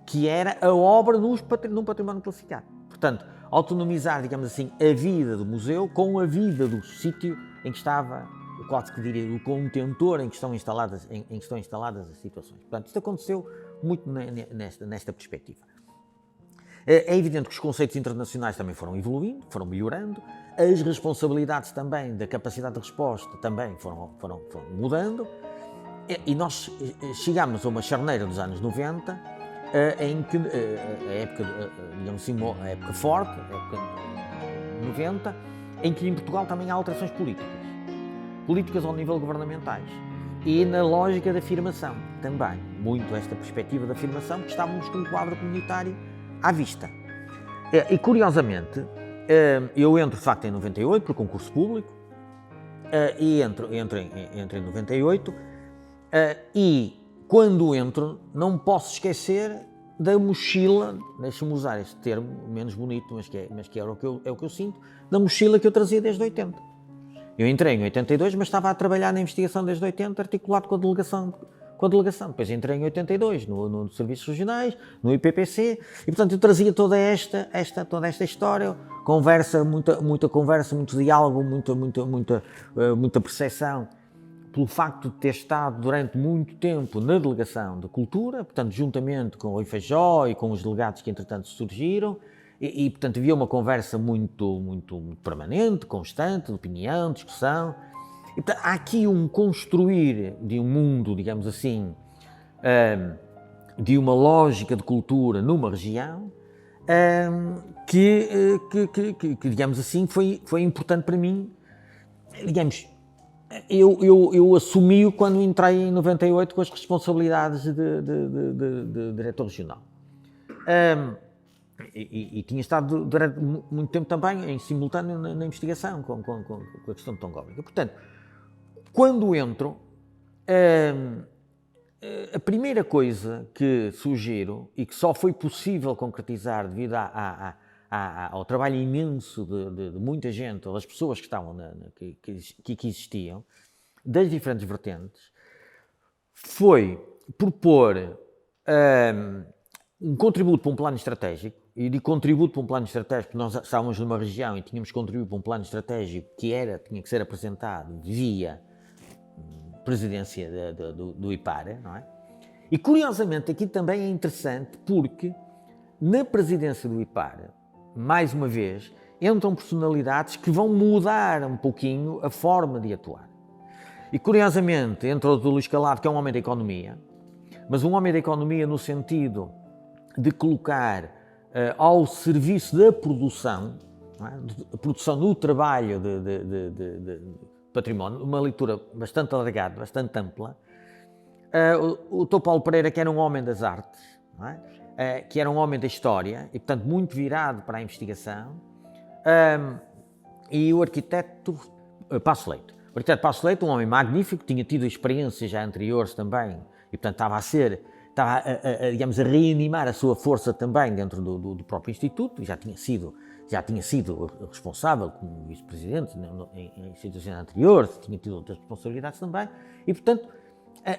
que era a obra num património classificado. Portanto, autonomizar, digamos assim, a vida do museu com a vida do sítio em que estava, quase que diria, o contentor em que estão instaladas as situações. Portanto, isto aconteceu muito nesta perspectiva. É evidente que os conceitos internacionais também foram evoluindo, foram melhorando, as responsabilidades também da capacidade de resposta também foram mudando, e nós chegámos a uma charneira dos anos 90, em que a época, digamos assim, a época forte, a época 90, em que em Portugal também há alterações políticas ao nível governamentais, e na lógica da afirmação também, muito esta perspectiva da afirmação, que estávamos com um quadro comunitário à vista. E curiosamente, eu entro de facto em 98 por concurso público, e entro em 98, e quando entro não posso esquecer da mochila, deixa-me usar este termo menos bonito, mas que é o que eu sinto, da mochila que eu trazia desde 80. Eu entrei em 82, mas estava a trabalhar na investigação desde 80, articulado com a delegação. Depois entrei em 82 no Serviços Regionais, no IPPC, e portanto eu trazia toda esta história, muita conversa, muito diálogo, muita percepção, pelo facto de ter estado durante muito tempo na Delegação de Cultura, portanto juntamente com o IFEJO e com os delegados que entretanto surgiram, e portanto havia uma conversa muito permanente, constante, de opinião, discussão. E, portanto, há aqui um construir de um mundo, digamos assim, de uma lógica de cultura numa região, que digamos assim, foi importante para mim. Digamos, eu assumi-o quando entrei em 98 com as responsabilidades de diretor regional. E tinha estado durante muito tempo também em simultâneo na investigação com a questão de tongóbriga. Portanto, quando entro, a primeira coisa que sugiro, e que só foi possível concretizar devido ao trabalho imenso de muita gente, ou das pessoas que estavam que existiam, das diferentes vertentes, foi propor um contributo para um plano estratégico. E de contributo para um plano estratégico, porque nós estávamos numa região e tínhamos contribuído para um plano estratégico que tinha que ser apresentado via presidência do IPAR, não é? E curiosamente aqui também é interessante porque na presidência do IPAR, mais uma vez, entram personalidades que vão mudar um pouquinho a forma de atuar. E curiosamente entra o Luís Calado, que é um homem da economia, mas um homem da economia no sentido de colocar ao serviço da produção, não é? A produção no trabalho de património, uma leitura bastante alargada, bastante ampla. O Dr. Paulo Pereira, que era um homem das artes, não é? Que era um homem da história e, portanto, muito virado para a investigação, e o arquiteto Passo Leite. O arquiteto Passo Leite, um homem magnífico, tinha tido experiências já anteriores também, e, portanto, estava digamos, a reanimar a sua força também dentro do próprio Instituto, já tinha sido responsável como vice-presidente em instituições anteriores, tinha tido outras responsabilidades também, e, portanto,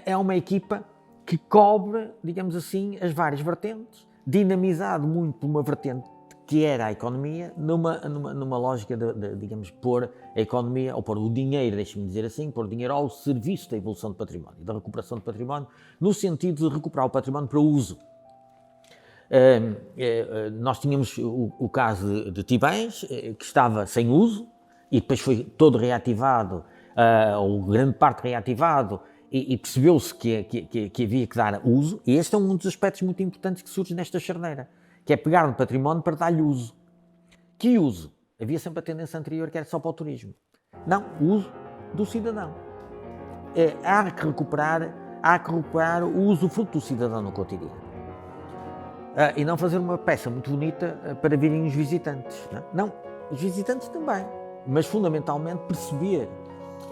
é uma equipa que cobre, digamos assim, as várias vertentes, dinamizado muito por uma vertente que era a economia, numa lógica digamos, pôr a economia, ou pôr o dinheiro, deixe-me dizer assim, pôr o dinheiro ao serviço da evolução do património, da recuperação do património, no sentido de recuperar o património para o uso. Nós tínhamos o caso de Tibães, que estava sem uso, e depois foi todo reativado, ou grande parte reativado, e percebeu-se que havia que dar uso, e este é um dos aspectos muito importantes que surge nesta charneira, que é pegar no património para dar-lhe uso. Que uso? Havia sempre a tendência anterior que era só para o turismo. Não, o uso do cidadão. Há que recuperar o usufruto do cidadão no cotidiano. E não fazer uma peça muito bonita para virem os visitantes. Não, os visitantes também, mas fundamentalmente perceber.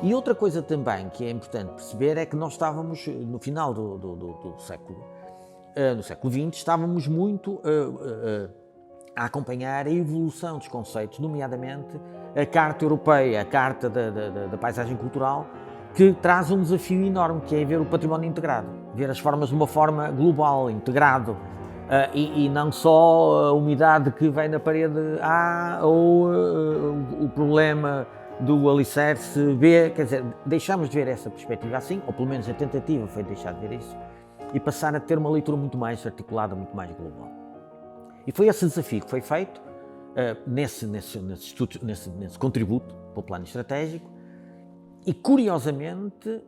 E outra coisa também que é importante perceber é que nós estávamos, no final do século XX, estávamos muito a acompanhar a evolução dos conceitos, nomeadamente a Carta Europeia, a Carta da Paisagem Cultural, que traz um desafio enorme, que é ver o património integrado, ver as formas de uma forma global, integrado, e não só a umidade que vem na parede A ou o problema do alicerce B, quer dizer, deixamos de ver essa perspectiva assim, ou pelo menos a tentativa foi deixar de ver isso, e passar a ter uma leitura muito mais articulada, muito mais global. E foi esse desafio que foi feito nesse contributo para o plano estratégico, e curiosamente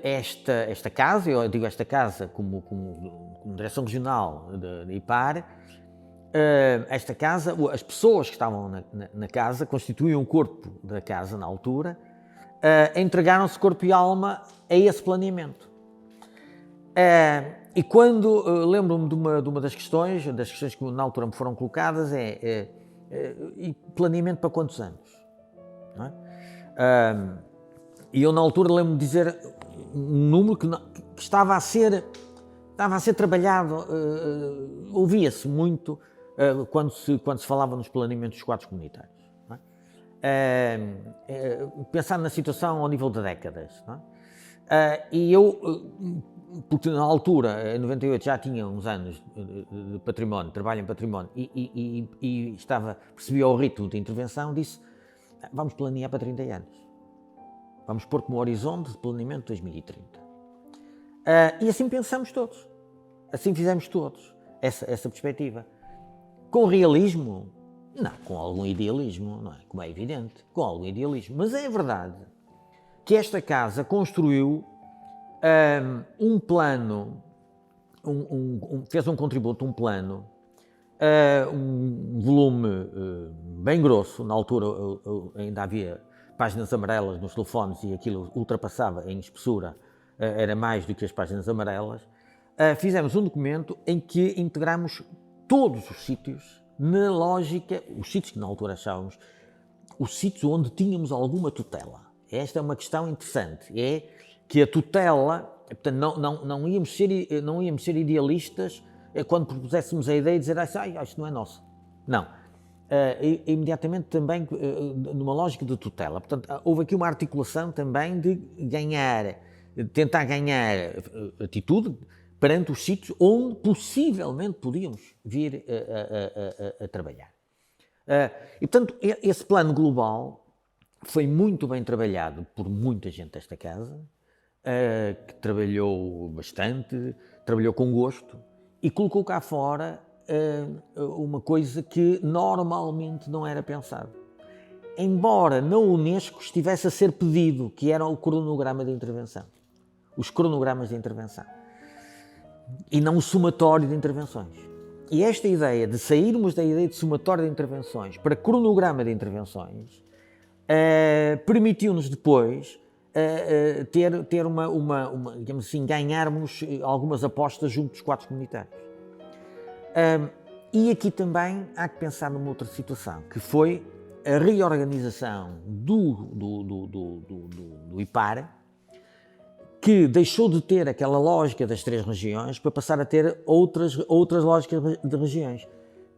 esta casa, eu digo esta casa como direção regional de IPAR, esta casa, as pessoas que estavam na casa, constituíam o corpo da casa na altura, entregaram-se corpo e alma a esse planeamento. E quando lembro-me de uma das questões que na altura me foram colocadas, e planeamento para quantos anos? Não é? E eu na altura lembro-me de dizer um número que estava a ser trabalhado, ouvia-se muito quando se falava nos planeamentos dos quadros comunitários. Não é? Pensar na situação ao nível de décadas. Não é? E eu, porque na altura, em 98, já tinha uns anos de património, trabalho em património, e percebia o ritmo de intervenção, disse, vamos planear para 30 anos. Vamos pôr como horizonte de planeamento 2030. E assim pensamos todos. Assim fizemos todos, essa perspectiva. Com realismo? Não, com algum idealismo, não é? Como é evidente, com algum idealismo. Mas é verdade que esta casa construiu um plano, fez um contributo, um plano, um volume bem grosso. Na altura ainda havia páginas amarelas nos telefones e aquilo ultrapassava em espessura, era mais do que as páginas amarelas. Fizemos um documento em que integramos todos os sítios na lógica, os sítios que na altura achávamos, os sítios onde tínhamos alguma tutela. Esta é uma questão interessante, é que a tutela, portanto, não íamos ser idealistas quando propuséssemos a ideia de dizer isto não é nosso. Não. Imediatamente também numa lógica de tutela. Portanto, houve aqui uma articulação também de tentar ganhar atitude perante os sítios onde possivelmente podíamos vir a trabalhar. E, portanto, esse plano global foi muito bem trabalhado por muita gente desta casa, que trabalhou bastante, trabalhou com gosto e colocou cá fora uma coisa que normalmente não era pensado. Embora na Unesco estivesse a ser pedido, que era o cronograma de intervenção. Os cronogramas de intervenção. E não o somatório de intervenções. E esta ideia de sairmos da ideia de somatório de intervenções para cronograma de intervenções permitiu-nos depois ter uma, digamos assim, ganharmos algumas apostas junto dos quadros comunitários. E aqui também há que pensar numa outra situação, que foi a reorganização do IPAR, que deixou de ter aquela lógica das 3 regiões para passar a ter outras lógicas de regiões,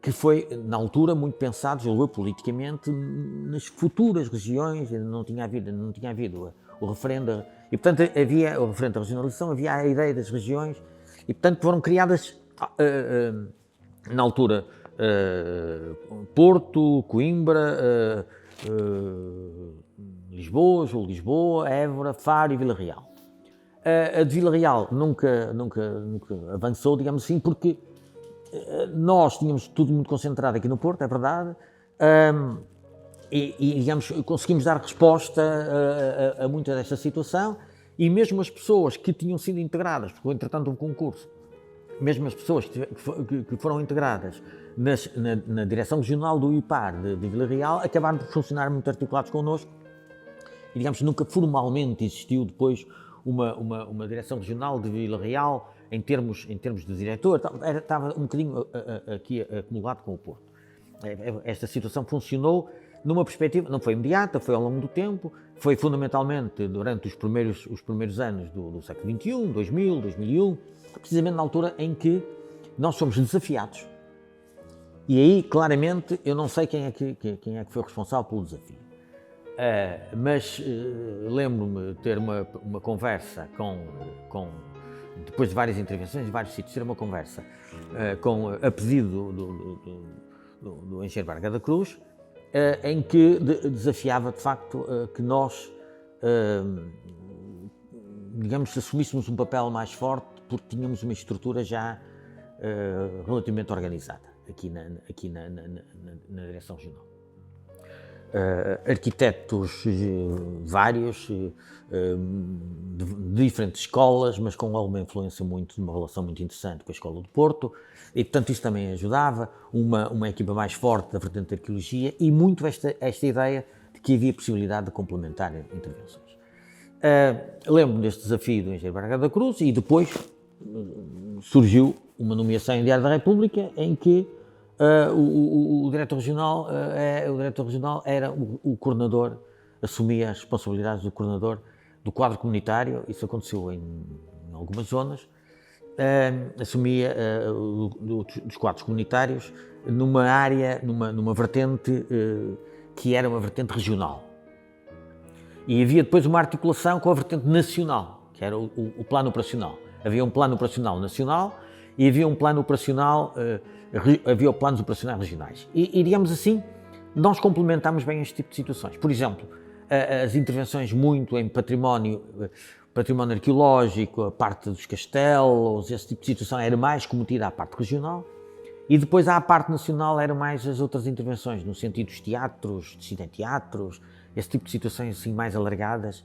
que foi, na altura, muito pensado, julgo eu, politicamente, nas futuras regiões. Não tinha havido o referendo, e portanto havia o referendo da regionalização, havia a ideia das regiões, e portanto foram criadas, na altura, Porto, Coimbra, Lisboa, Évora, Faro e Vila Real. A de Vila Real nunca avançou, digamos assim, porque nós tínhamos tudo muito concentrado aqui no Porto, é verdade, e digamos, conseguimos dar resposta a muita desta situação, e mesmo as pessoas que tinham sido integradas, porque entretanto um concurso, mesmo as pessoas que foram integradas na direção regional do IPAR de Vila Real acabaram por funcionar muito articulados connosco, e digamos, nunca formalmente existiu depois uma direção regional de Vila Real em termos de diretor, estava um bocadinho aqui acumulado com o Porto. Esta situação funcionou numa perspectiva, não foi imediata, foi ao longo do tempo, foi fundamentalmente durante os primeiros anos do século XXI, 2000, 2001, precisamente na altura em que nós somos desafiados. E aí, claramente, eu não sei quem é que foi responsável pelo desafio. Mas lembro-me de ter uma conversa depois de várias intervenções, de vários sítios, ter uma conversa a pedido do engenheiro Braga da Cruz, em que desafiava, de facto, que nós, digamos, assumíssemos um papel mais forte, porque tínhamos uma estrutura já relativamente organizada aqui na direção regional. Arquitetos vários, de diferentes escolas, mas com alguma influência de uma relação muito interessante com a Escola do Porto, e portanto isso também ajudava, uma equipa mais forte da vertente da arqueologia, e muito esta ideia de que havia possibilidade de complementar intervenções. Lembro-me deste desafio do engenheiro Braga da Cruz, e depois surgiu uma nomeação em Diário da República em que o diretor regional era o coordenador, assumia as responsabilidades do coordenador do quadro comunitário. Isso aconteceu em algumas zonas. Assumia dos quadros comunitários numa área, numa vertente que era uma vertente regional. E havia depois uma articulação com a vertente nacional, que era o plano operacional. Havia um plano operacional nacional e havia um plano operacional, havia planos operacionais regionais. E digamos assim, nós complementámos bem este tipo de situações. Por exemplo, as intervenções muito em património arqueológico, a parte dos castelos, esse tipo de situação era mais cometida à parte regional, e depois à parte nacional eram mais as outras intervenções, no sentido dos teatros, teatros, esse tipo de situações assim mais alargadas,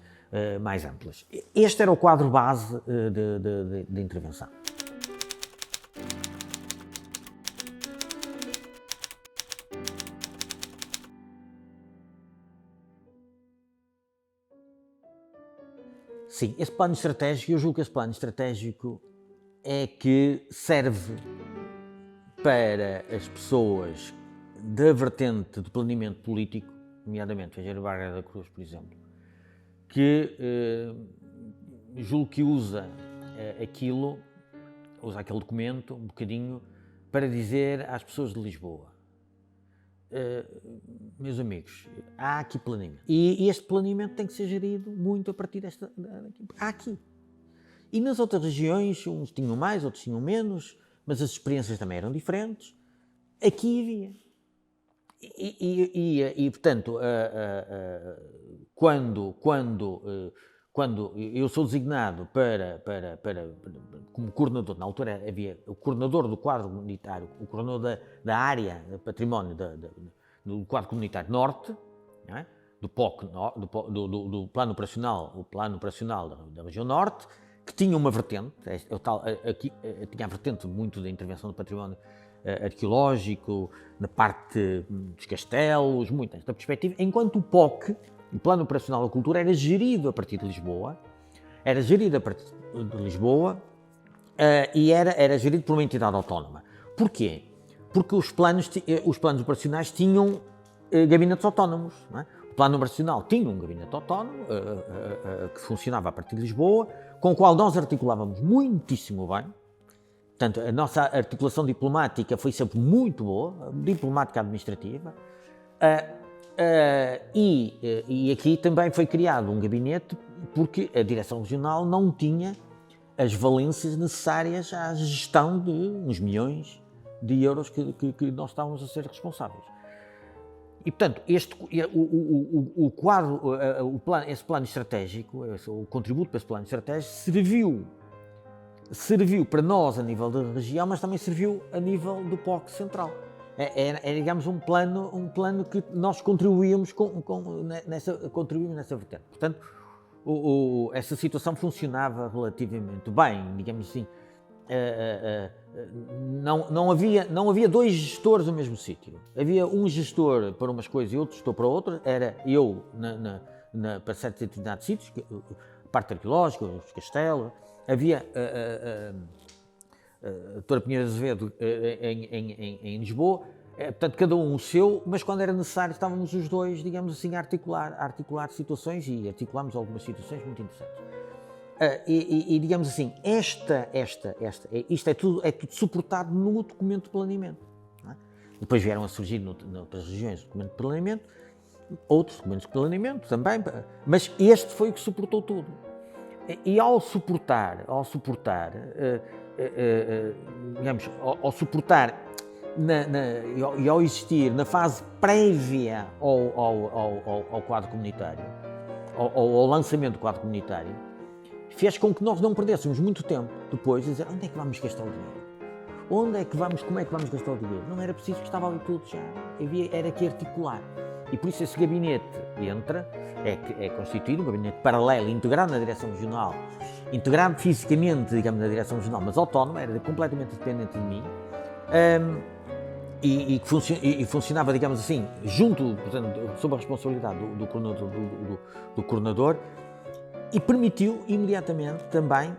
mais amplas. Este era o quadro base de intervenção. Sim, esse plano estratégico, eu julgo que esse plano estratégico é que serve para as pessoas da vertente de planeamento político, nomeadamente o engenheiro Braga da Cruz, por exemplo, que julgo que usa aquele documento um bocadinho para dizer às pessoas de Lisboa: meus amigos, há aqui planeamento. E este planeamento tem que ser gerido muito a partir daqui. Há aqui. E nas outras regiões, uns tinham mais, outros tinham menos, mas as experiências também eram diferentes. Aqui havia. E portanto, quando quando eu sou designado como coordenador, na altura havia o coordenador do quadro comunitário, o coordenador da área de património do quadro comunitário norte, não é? Do POC, do plano operacional da região norte, que tinha uma vertente, aqui tinha a vertente muito da intervenção do património arqueológico, na parte dos castelos, muito nesta perspectiva, enquanto o POC, o Plano Operacional da Cultura, era gerido a partir de Lisboa, e era gerido por uma entidade autónoma. Porquê? Porque os planos operacionais tinham gabinetes autónomos, não é? O Plano Operacional tinha um gabinete autónomo que funcionava a partir de Lisboa, com o qual nós articulávamos muitíssimo bem. Portanto, a nossa articulação diplomática foi sempre muito boa, diplomática administrativa, e aqui também foi criado um gabinete porque a Direção Regional não tinha as valências necessárias à gestão de uns milhões de euros que nós estávamos a ser responsáveis. E, portanto, esse plano estratégico, o contributo para esse plano estratégico serviu para nós a nível da região, mas também serviu a nível do POC central. É digamos, um plano que nós contribuímos nessa vertente. Portanto, essa situação funcionava relativamente bem, digamos assim. Não havia dois gestores no mesmo sítio. Havia um gestor para umas coisas e outro gestor para outras. Era eu para certos determinados sítios, a parte arqueológica, os castelos. Havia a doutora Pinheiro Azevedo em Lisboa, portanto, cada um o seu, mas quando era necessário estávamos os dois, digamos assim, a articular situações e articulámos algumas situações muito interessantes. Digamos assim, isto é tudo suportado no documento de planeamento. Não é? Depois vieram a surgir noutras regiões o documento de planeamento, outros documentos de planeamento também, mas este foi o que suportou tudo. E ao suportar e ao existir na fase prévia ao quadro comunitário, ao lançamento do quadro comunitário, fez com que nós não perdêssemos muito tempo depois a dizer onde é que vamos gastar o dinheiro? Como é que vamos gastar o dinheiro? Não era preciso, que estava ali tudo já. Era que articular. E por isso esse gabinete é constituído, um gabinete paralelo, integrado na Direção Regional, integrado fisicamente, digamos, na Direção Regional, mas autónomo, era completamente dependente de mim, e funcionava, digamos assim, portanto, sob a responsabilidade do coordenador, e permitiu imediatamente também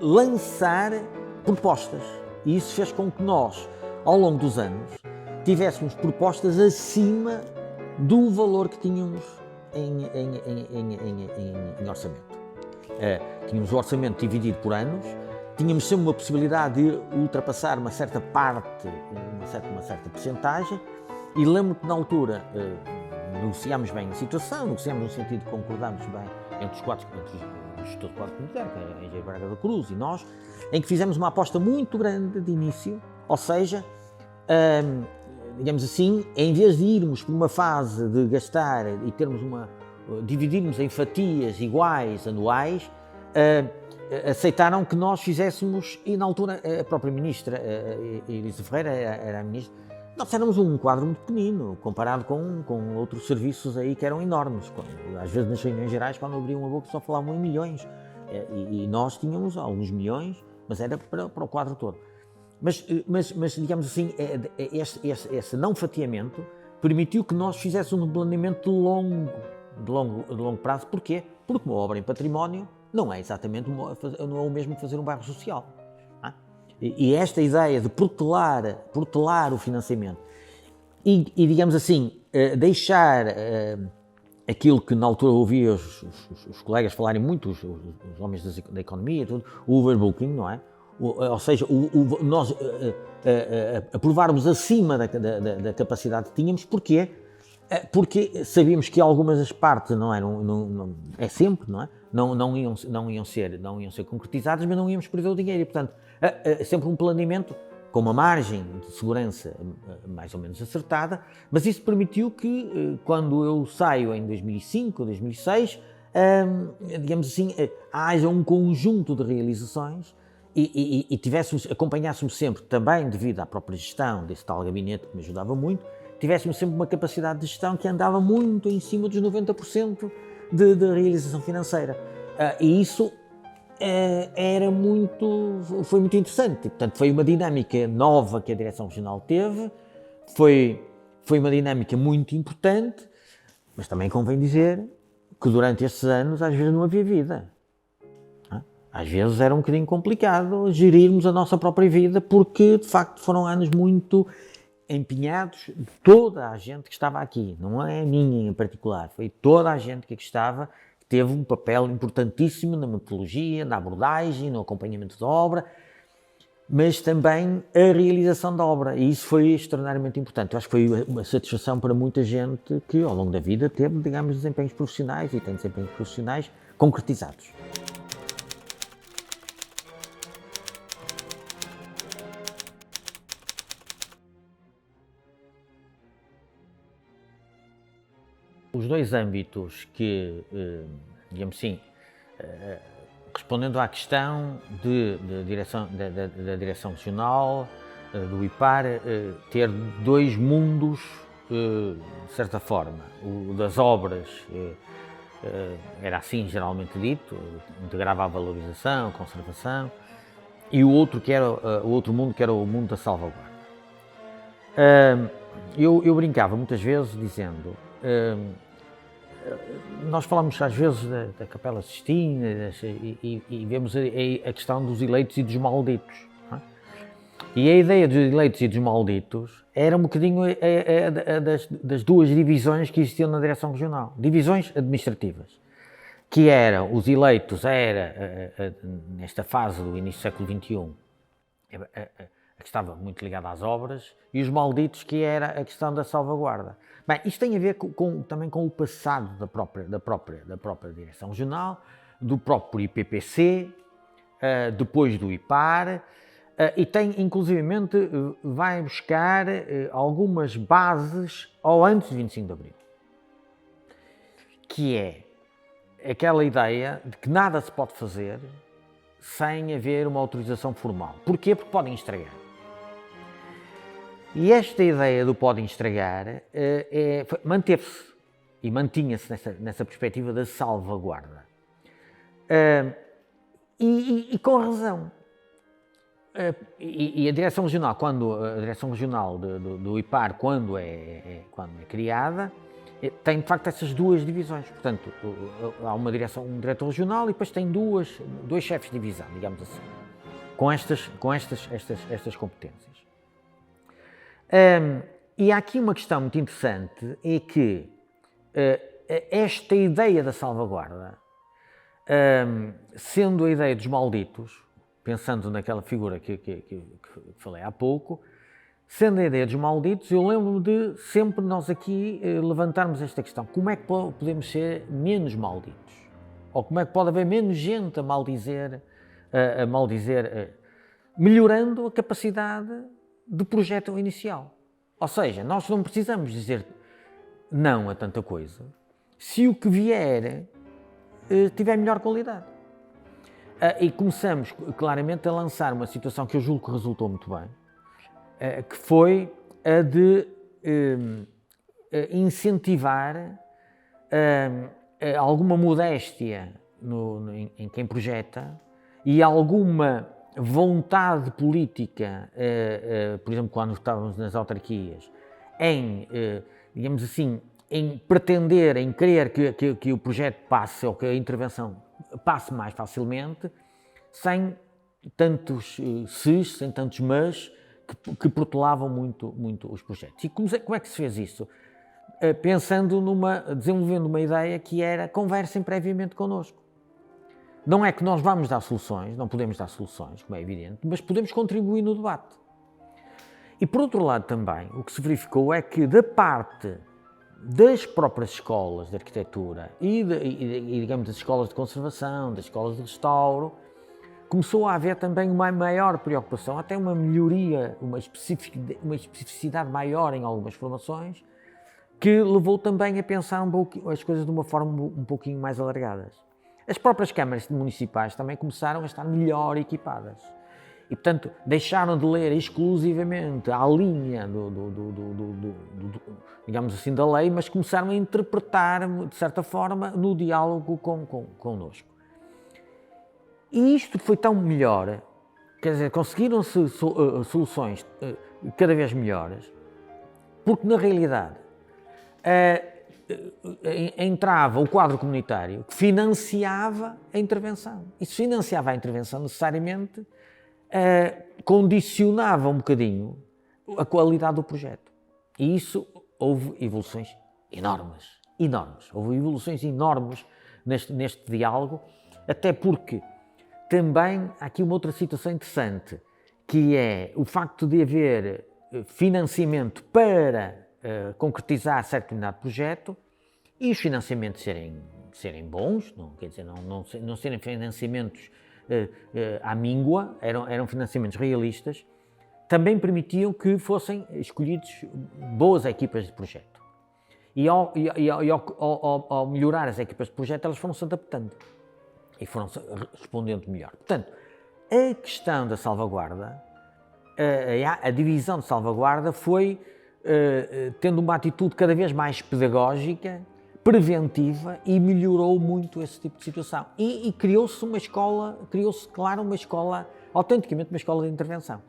lançar propostas. E isso fez com que nós, ao longo dos anos, tivéssemos propostas acima do valor que tínhamos em orçamento. Tínhamos o orçamento dividido por anos, tínhamos sempre uma possibilidade de ultrapassar uma certa parte, uma certa percentagem, e lembro que na altura negociámos bem a situação, negociámos no sentido de concordarmos bem entre o gestor do quadro comunitário, que era a Engenheiro Braga da Cruz, e nós, em que fizemos uma aposta muito grande de início, ou seja, digamos assim, em vez de irmos por uma fase de gastar e dividirmos em fatias iguais, anuais, aceitaram que nós fizéssemos, e na altura a própria ministra, Elisa Ferreira, era a ministra, nós éramos um quadro muito pequenino, comparado com outros serviços aí que eram enormes. Às vezes nas reuniões gerais, quando abriam a boca, só falavam em milhões, e nós tínhamos alguns milhões, mas era para o quadro todo. Mas digamos assim, esse não fatiamento permitiu que nós fizéssemos um planeamento de longo prazo. Porquê? Porque uma obra em património não é exatamente não é o mesmo que fazer um bairro social. Não é? E esta ideia de protelar o financiamento e digamos assim, deixar aquilo que na altura ouvia os colegas falarem muito, os homens da economia, tudo, o overbooking, não é? Ou seja, nós aprovarmos acima da capacidade que tínhamos. Porquê? Porque sabíamos que algumas das partes não eram, é sempre, não é? Não iam ser concretizadas, mas não íamos perder o dinheiro. E, portanto, sempre um planeamento com uma margem de segurança mais ou menos acertada, mas isso permitiu que, quando eu saio em 2005, 2006, digamos assim, haja um conjunto de realizações e acompanhássemos sempre, também devido à própria gestão desse tal gabinete que me ajudava muito, tivéssemos sempre uma capacidade de gestão que andava muito em cima dos 90% de realização financeira. E isso foi muito interessante. Portanto, foi uma dinâmica nova que a Direção Regional teve, foi uma dinâmica muito importante, mas também convém dizer que durante estes anos às vezes não havia vida. Às vezes era um bocadinho complicado gerirmos a nossa própria vida, porque de facto foram anos muito empenhados de toda a gente que estava aqui, não é a minha em particular, foi toda a gente que aqui estava, que teve um papel importantíssimo na metodologia, na abordagem, no acompanhamento da obra, mas também a realização da obra, e isso foi extraordinariamente importante. Eu acho que foi uma satisfação para muita gente que ao longo da vida teve, digamos, desempenhos profissionais e tem desempenhos profissionais concretizados. Os dois âmbitos que, digamos assim, respondendo à questão da direção regional, do IPAR, ter dois mundos, de certa forma. O das obras era assim geralmente dito, integrava a valorização, a conservação, e o outro mundo que era o mundo da salvaguarda. Eu brincava muitas vezes dizendo, nós falamos às vezes da Capela Sistina e vemos a questão dos eleitos e dos malditos. Não é? E a ideia dos eleitos e dos malditos era um bocadinho das duas divisões que existiam na direção regional. Divisões administrativas, que eram os eleitos, nesta fase do início do século XXI, que estava muito ligada às obras, e os malditos, que era a questão da salvaguarda. Bem, isto tem a ver também com o passado da própria Direção Regional, do próprio IPPC, depois do IPAR, e tem, inclusivamente, vai buscar algumas bases ao antes de 25 de Abril, que é aquela ideia de que nada se pode fazer sem haver uma autorização formal. Porquê? Porque podem estragar. E esta ideia do podem estragar manteve-se e mantinha-se nessa perspectiva da salvaguarda. E com razão. E a Direção Regional, do IPAR, quando é criada, tem de facto essas duas divisões. Portanto, há um diretor regional e depois tem dois chefes de divisão, digamos assim, com estas competências. E há aqui uma questão muito interessante, é que esta ideia da salvaguarda, sendo a ideia dos malditos, pensando naquela figura que falei há pouco, sendo a ideia dos malditos, eu lembro-me de sempre nós aqui levantarmos esta questão. Como é que podemos ser menos malditos? Ou como é que pode haver menos gente a maldizer, melhorando a capacidade de projeto inicial? Ou seja, nós não precisamos dizer não a tanta coisa se o que vier tiver melhor qualidade. E começamos claramente a lançar uma situação que eu julgo que resultou muito bem, que foi a de incentivar alguma modéstia em quem projeta e alguma vontade política, por exemplo, quando estávamos nas autarquias, digamos assim, em pretender, em querer que o projeto passe ou que a intervenção passe mais facilmente, sem tantos ses, sem tantos mas, que protelavam muito os projetos. E como é que se fez isso? Desenvolvendo uma ideia que era conversem previamente connosco. Não é que nós vamos dar soluções, não podemos dar soluções, como é evidente, mas podemos contribuir no debate. E por outro lado também, o que se verificou é que da parte das próprias escolas de arquitetura e digamos, das escolas de conservação, das escolas de restauro, começou a haver também uma maior preocupação, até uma melhoria, uma especificidade maior em algumas formações, que levou também a pensar as coisas de uma forma um pouquinho mais alargadas. As próprias câmaras municipais também começaram a estar melhor equipadas. E, portanto, deixaram de ler exclusivamente à linha digamos assim, da lei, mas começaram a interpretar, de certa forma, no diálogo connosco. E isto foi tão melhor, quer dizer, conseguiram-se soluções cada vez melhores, porque, na realidade, entrava o quadro comunitário que financiava a intervenção. E se financiava a intervenção, necessariamente, condicionava um bocadinho a qualidade do projeto. E isso houve evoluções enormes. Houve evoluções enormes neste diálogo, até porque também há aqui uma outra situação interessante, que é o facto de haver financiamento para concretizar certo determinado projeto e os financiamentos serem bons, não, quer dizer, não serem financiamentos à míngua, eram financiamentos realistas, também permitiam que fossem escolhidos boas equipas de projeto. E ao melhorar as equipas de projeto, elas foram-se adaptando e foram-se respondendo melhor. Portanto, a questão da salvaguarda, a divisão de salvaguarda foi tendo uma atitude cada vez mais pedagógica, preventiva, e melhorou muito esse tipo de situação. E criou-se uma escola, autenticamente uma escola de intervenção.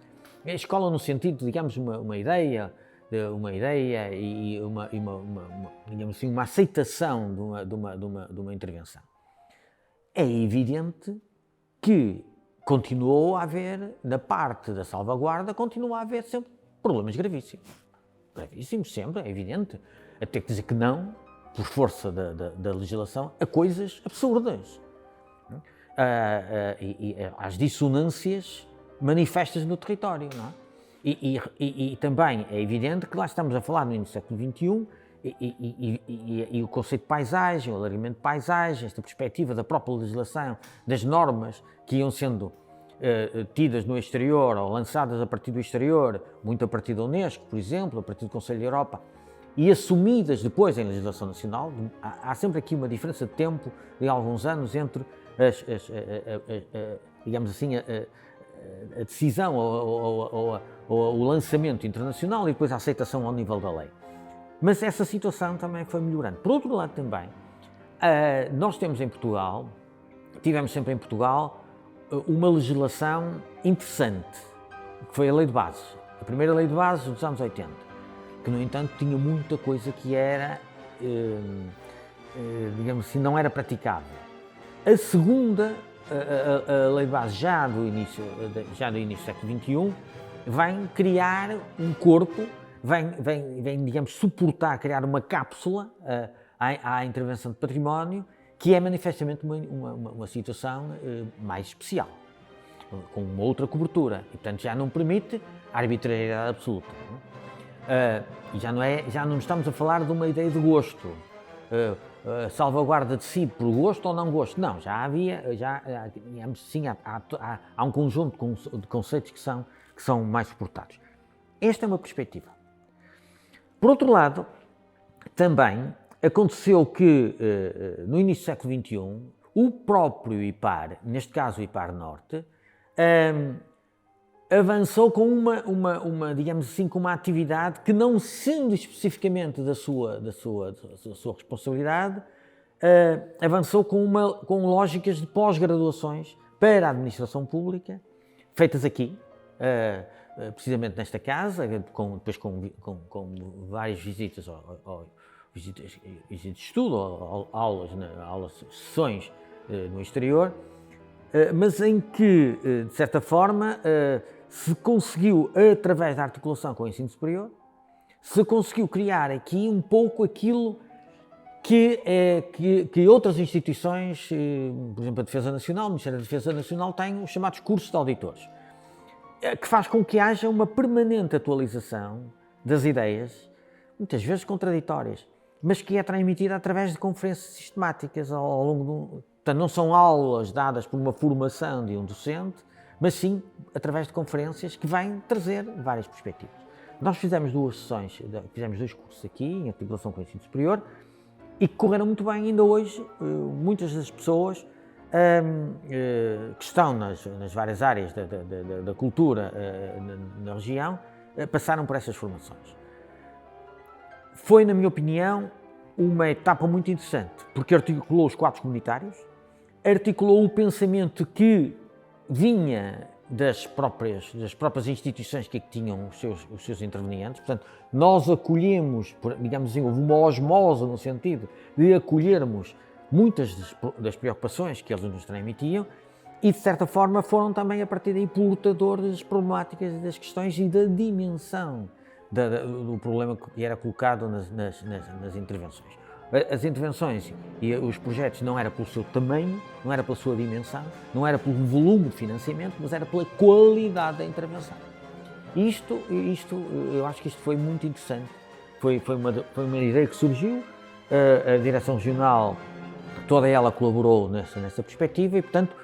A escola no sentido, digamos, uma ideia e digamos assim, uma aceitação de uma intervenção. É evidente que continuou a haver, na parte da salvaguarda, continua a haver sempre problemas gravíssimos. Gravíssimos sempre, é evidente. Até que dizer que não, por força da legislação, a coisas absurdas. E às dissonâncias manifestas no território, não é? E também é evidente que lá estamos a falar no início do século XXI e o conceito de paisagem, o alargamento de paisagem, esta perspectiva da própria legislação, das normas que iam sendo tidas no exterior ou lançadas a partir do exterior, muito a partir da Unesco, por exemplo, a partir do Conselho da Europa, e assumidas depois em legislação nacional. Há sempre aqui uma diferença de tempo de alguns anos entre digamos assim, a decisão ou o lançamento internacional e depois a aceitação ao nível da lei. Mas essa situação também foi melhorando. Por outro lado também, nós tivemos sempre em Portugal uma legislação interessante, que foi a Lei de Bases. A primeira Lei de Bases dos anos 80, que no entanto tinha muita coisa que era, digamos assim, não era praticável. A segunda, a Lei de Bases já do início do século XXI, vem criar um corpo, vem digamos, suportar, criar uma cápsula à intervenção de património, que é manifestamente uma situação mais especial, com uma outra cobertura, e portanto já não permite arbitrariedade absoluta. E já não estamos a falar de uma ideia de gosto, salvaguarda decide por gosto ou não gosto, não, digamos assim, há um conjunto de conceitos que são mais suportados. Esta é uma perspectiva. Por outro lado, também aconteceu que, no início do século XXI, o próprio IPAR, neste caso o IPAR Norte, avançou com digamos assim, com uma atividade que, não sendo especificamente da sua responsabilidade, avançou com lógicas de pós-graduações para a administração pública, feitas aqui, precisamente nesta casa, depois com várias visitas visitas de estudo, aulas, sessões no exterior, mas em que, de certa forma, se conseguiu, através da articulação com o ensino superior, se conseguiu criar aqui um pouco aquilo que outras instituições, por exemplo a Defesa Nacional, o Ministério da Defesa Nacional, tem os chamados cursos de auditores, que faz com que haja uma permanente atualização das ideias, muitas vezes contraditórias, mas que é transmitida através de conferências sistemáticas ao longo do... Portanto, não são aulas dadas por uma formação de um docente, mas sim através de conferências que vêm trazer várias perspectivas. Nós fizemos 2 sessões, fizemos 2 cursos aqui, em articulação com o ensino superior, e que correram muito bem. Ainda hoje, muitas das pessoas que estão nas várias áreas da cultura na região passaram por essas formações. Foi, na minha opinião, uma etapa muito interessante, porque articulou os quadros comunitários, articulou o pensamento que vinha das próprias instituições que tinham os seus intervenientes. Portanto, nós acolhemos, digamos assim, houve uma osmose no sentido de acolhermos muitas das preocupações que eles nos transmitiam e, de certa forma, foram também, a partir daí, portadores das problemáticas e das questões e da dimensão do problema que era colocado nas intervenções. As intervenções e os projetos não era pelo seu tamanho, não era pela sua dimensão, não era pelo volume de financiamento, mas era pela qualidade da intervenção. Eu acho que isto foi muito interessante. Foi uma ideia que surgiu, a Direção Regional, toda ela colaborou nessa perspectiva e, portanto,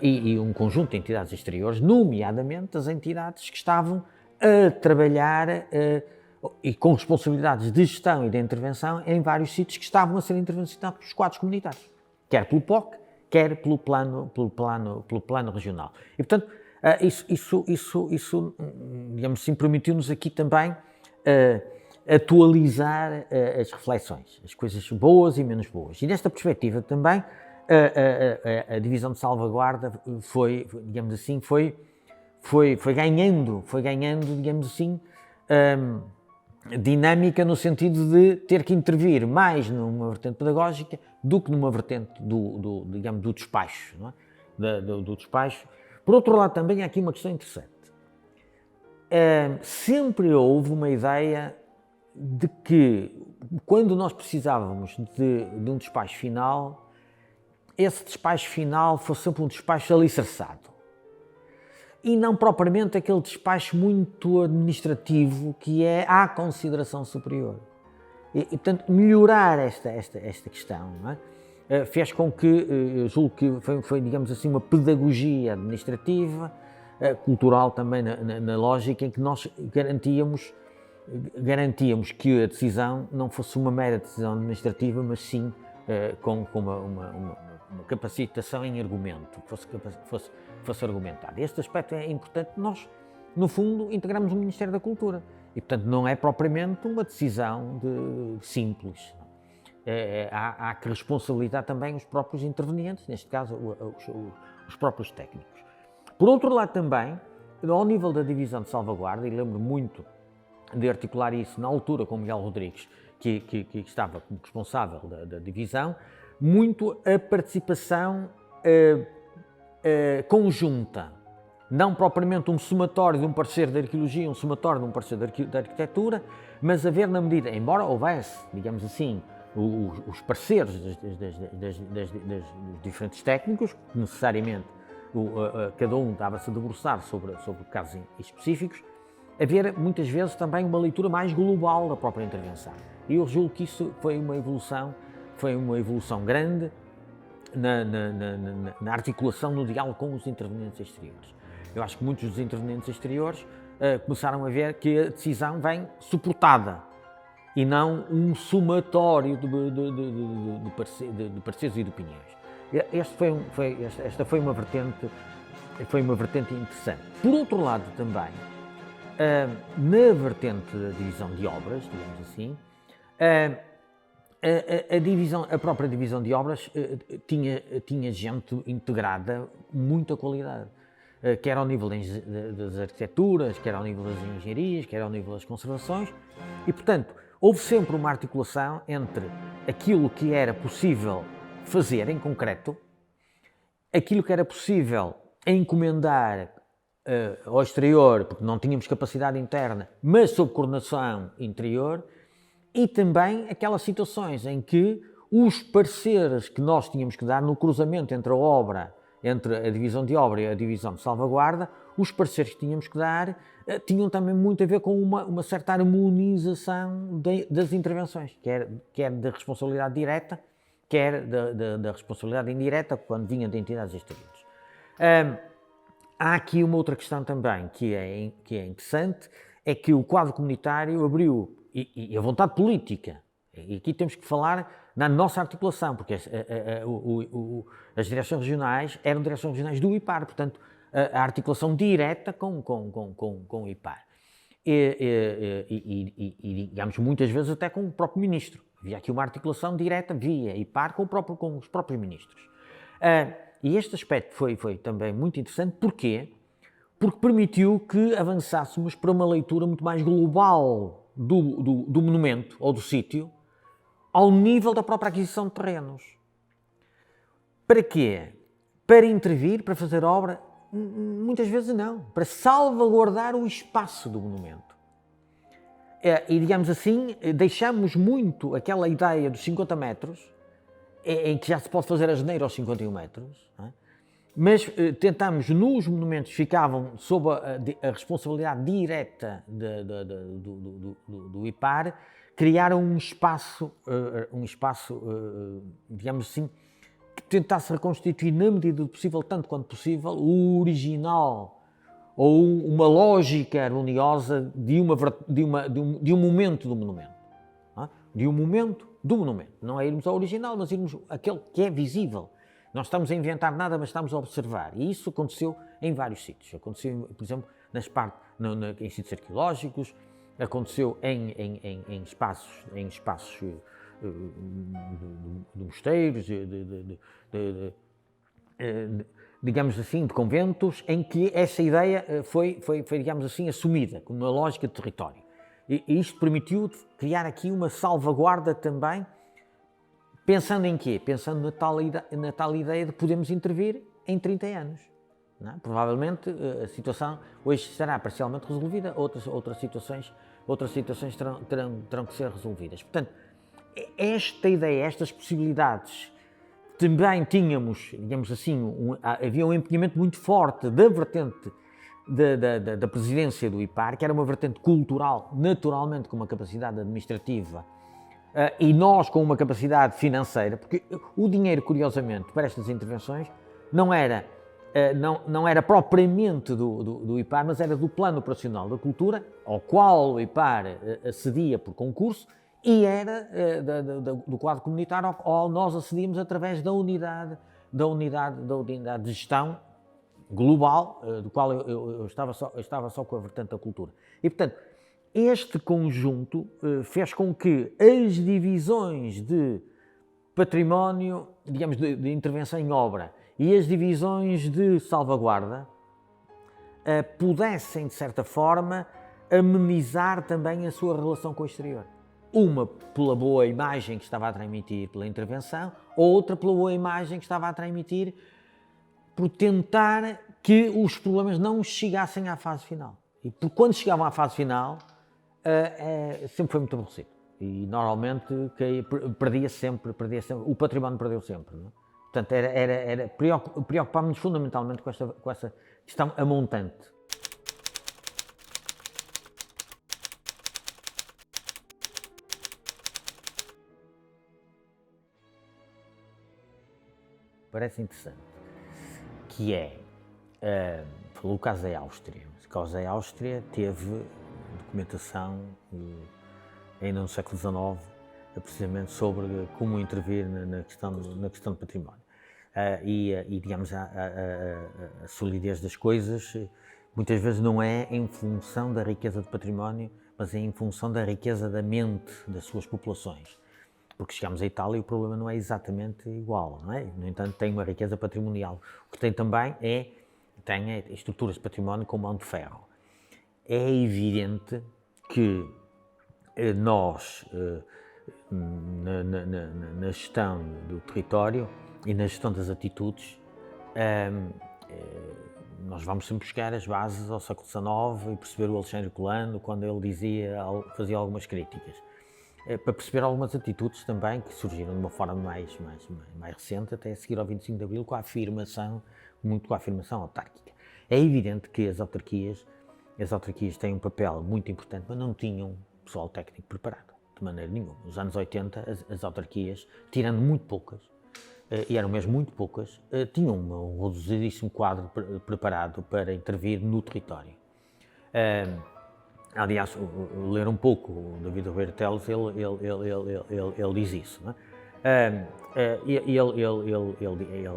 e um conjunto de entidades exteriores, nomeadamente as entidades que estavam a trabalhar e com responsabilidades de gestão e de intervenção em vários sítios que estavam a ser intervencionados pelos quadros comunitários, quer pelo POC, quer pelo plano regional. E, portanto, isso digamos assim, permitiu-nos aqui também atualizar as reflexões, as coisas boas e menos boas. E nesta perspectiva também, a divisão de salvaguarda foi ganhando, digamos assim, dinâmica no sentido de ter que intervir mais numa vertente pedagógica do que numa vertente do despacho, não é? do despacho. Por outro lado, também há aqui uma questão interessante. Sempre houve uma ideia de que, quando nós precisávamos de um despacho final, esse despacho final fosse sempre um despacho alicerçado. E não propriamente aquele despacho muito administrativo que é à consideração superior. E portanto, melhorar esta questão, não é? Fez com que, eu julgo que foi, digamos assim, uma pedagogia administrativa, cultural também na lógica em que nós garantíamos que a decisão não fosse uma mera decisão administrativa, mas sim com uma capacitação em argumento, que fosse argumentado. Este aspecto é importante. Nós, no fundo, integramos o Ministério da Cultura e, portanto, não é propriamente uma decisão simples. Há que responsabilizar também os próprios intervenientes, neste caso, os próprios técnicos. Por outro lado, também, ao nível da divisão de salvaguarda, e lembro muito de articular isso na altura com Miguel Rodrigues, que estava como responsável da divisão, muito a participação conjunta, não propriamente um somatório de um parecer de arqueologia, um somatório de um parecer de arquitetura, mas haver na medida, embora houvesse, digamos assim, os pareceres dos diferentes técnicos, necessariamente cada um dava-se a debruçar sobre casos específicos, haver muitas vezes também uma leitura mais global da própria intervenção. E eu julgo que isso foi uma evolução grande na articulação, no diálogo com os intervenientes exteriores. Eu acho que muitos dos intervenientes exteriores começaram a ver que a decisão vem suportada e não um somatório de pareceres e de opiniões. Esta foi uma vertente interessante. Por outro lado, também, na vertente da divisão de obras, digamos assim, a própria divisão de obras tinha gente integrada, muita qualidade, quer ao nível das arquiteturas, quer ao nível das engenharias, quer ao nível das conservações, e, portanto, houve sempre uma articulação entre aquilo que era possível fazer em concreto, aquilo que era possível encomendar ao exterior, porque não tínhamos capacidade interna, mas sob coordenação interior, e também aquelas situações em que os pareceres que nós tínhamos que dar no cruzamento entre a divisão de obra e a divisão de salvaguarda, os pareceres que tínhamos que dar tinham também muito a ver com uma certa harmonização das intervenções, quer da responsabilidade direta, quer da responsabilidade indireta, quando vinha de entidades exteriores. Há aqui uma outra questão também que é interessante, é que o quadro comunitário abriu, e a vontade política, e aqui temos que falar na nossa articulação, porque as direções regionais eram direções regionais do IPAR, portanto, a articulação direta com o IPAR. E, digamos, muitas vezes até com o próprio ministro. Havia aqui uma articulação direta via IPAR com os próprios ministros. E este aspecto foi também muito interessante. Porquê? Porque permitiu que avançássemos para uma leitura muito mais global do monumento ou do sítio, ao nível da própria aquisição de terrenos. Para quê? Para intervir, para fazer obra? Muitas vezes não. Para salvaguardar o espaço do monumento. E, digamos assim, deixamos muito aquela ideia dos 50 metros, em que já se pode fazer a geneira aos 51 metros, não é? Mas tentamos, nos monumentos que ficavam sob a responsabilidade direta do IPAR, criar um espaço, digamos assim, que tentasse reconstituir, na medida do possível, tanto quanto possível, o original ou uma lógica harmoniosa de um momento do monumento. Não é? De um momento do monumento. Não é irmos ao original, mas irmos àquele que é visível. Não estamos a inventar nada, mas estamos a observar. E isso aconteceu em vários sítios. Aconteceu, por exemplo, em sítios arqueológicos, aconteceu em espaços de mosteiros, digamos assim, de conventos, em que essa ideia foi, digamos assim, assumida como uma lógica de território. E isto permitiu criar aqui uma salvaguarda também. Pensando em quê? Pensando na tal ideia de podermos intervir em 30 anos. Não é? Provavelmente a situação hoje será parcialmente resolvida, outras situações terão que ser resolvidas. Portanto, esta ideia, estas possibilidades, também tínhamos, digamos assim, havia um empenhamento muito forte da vertente da presidência do IPAR, que era uma vertente cultural, naturalmente com uma capacidade administrativa, e nós com uma capacidade financeira, porque o dinheiro, curiosamente, para estas intervenções não era propriamente do IPAR, mas era do Plano Operacional da Cultura, ao qual o IPAR acedia por concurso, e era do quadro comunitário ao qual nós acedíamos através da unidade de gestão global, do qual eu estava só com a vertente da cultura. E, portanto, este conjunto fez com que as divisões de património, digamos, de intervenção em obra e as divisões de salvaguarda pudessem, de certa forma, amenizar também a sua relação com o exterior. Uma pela boa imagem que estava a transmitir pela intervenção, outra pela boa imagem que estava a transmitir por tentar que os problemas não chegassem à fase final. E quando chegavam à fase final, sempre foi muito aborrecido. E normalmente perdia sempre, o património perdeu sempre. Não é? Portanto, preocupámos-nos fundamentalmente com essa questão amontante. Parece interessante, que falou o caso da Áustria. O caso da Áustria teve documentação ainda no século XIX, precisamente sobre como intervir na questão do património. E digamos, a solidez das coisas muitas vezes não é em função da riqueza do património, mas é em função da riqueza da mente das suas populações. Porque chegamos à Itália e o problema não é exatamente igual, não é? No entanto, tem uma riqueza patrimonial. O que tem também tem estruturas de património com mão de ferro. É evidente que nós, na gestão do território e na gestão das atitudes, nós vamos sempre buscar as bases ao século XIX e perceber o Alexandre Colano quando ele fazia algumas críticas. Para perceber algumas atitudes também que surgiram de uma forma mais recente, até a seguir ao 25 de Abril, com a afirmação autárquica. É evidente que as autarquias têm um papel muito importante, mas não tinham pessoal técnico preparado, de maneira nenhuma. Nos anos 80, as autarquias, tirando muito poucas, e eram mesmo muito poucas, tinham um reduzidíssimo quadro preparado para intervir no território. Aliás, ler um pouco o David Ribeiro Teles, ele diz isso, não é?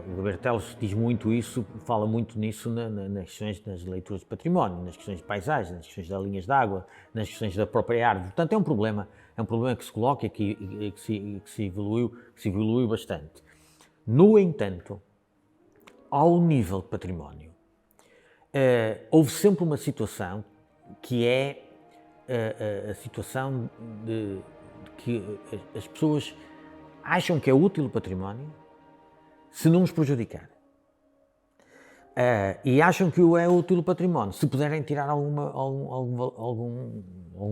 O Ribeiro Teles diz muito isso, fala muito nisso nas questões das leituras de património, nas questões de paisagem, nas questões das linhas de água, nas questões da própria árvore. Portanto, é um problema que se coloca e que se evoluiu bastante. No entanto, ao nível de património, houve sempre uma situação que é a situação de que as pessoas acham que é útil o património se não nos prejudicar. E acham que é útil o património se puderem tirar algum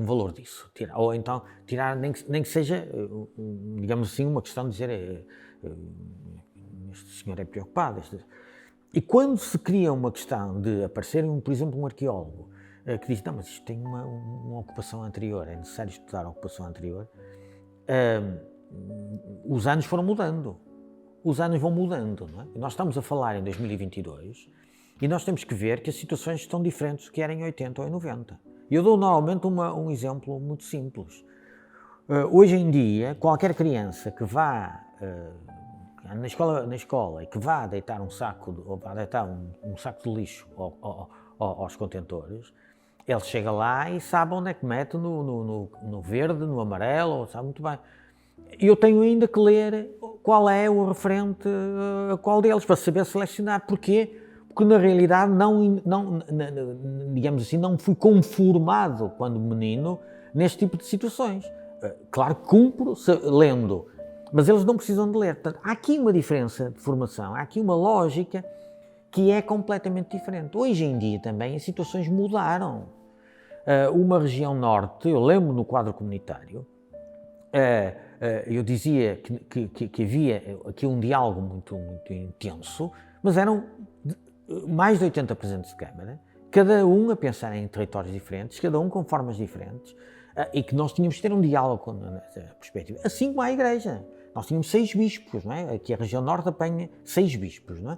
valor disso. Ou então tirar, nem que seja, digamos assim, uma questão de dizer este senhor é preocupado. E quando se cria uma questão de aparecer, por exemplo, um arqueólogo que diz, não, mas isto tem uma ocupação anterior, é necessário estudar a ocupação anterior, os anos foram mudando. Os anos vão mudando, não é? Nós estamos a falar em 2022 e nós temos que ver que as situações estão diferentes do que eram em 80 ou em 90. Eu dou normalmente um exemplo muito simples. Hoje em dia, qualquer criança que vá na escola e que vá deitar um saco de lixo aos contentores, ele chega lá e sabe onde é que mete no verde, no amarelo, sabe muito bem. Eu tenho ainda que ler qual é o referente a qual deles, para saber selecionar. Porquê? Porque na realidade digamos assim, não fui conformado quando menino neste tipo de situações. Claro que cumpro lendo, mas eles não precisam de ler. Portanto, há aqui uma diferença de formação, há aqui uma lógica que é completamente diferente. Hoje em dia também as situações mudaram. Uma região norte, eu lembro no quadro comunitário, eu dizia que havia aqui um diálogo muito intenso, mas eram mais de 80 presidentes de Câmara, cada um a pensar em territórios diferentes, cada um com formas diferentes, e que nós tínhamos que ter um diálogo nessa perspectiva. Assim como a Igreja. Nós tínhamos 6 bispos, não é? Aqui a região norte apanha 6 bispos, não é?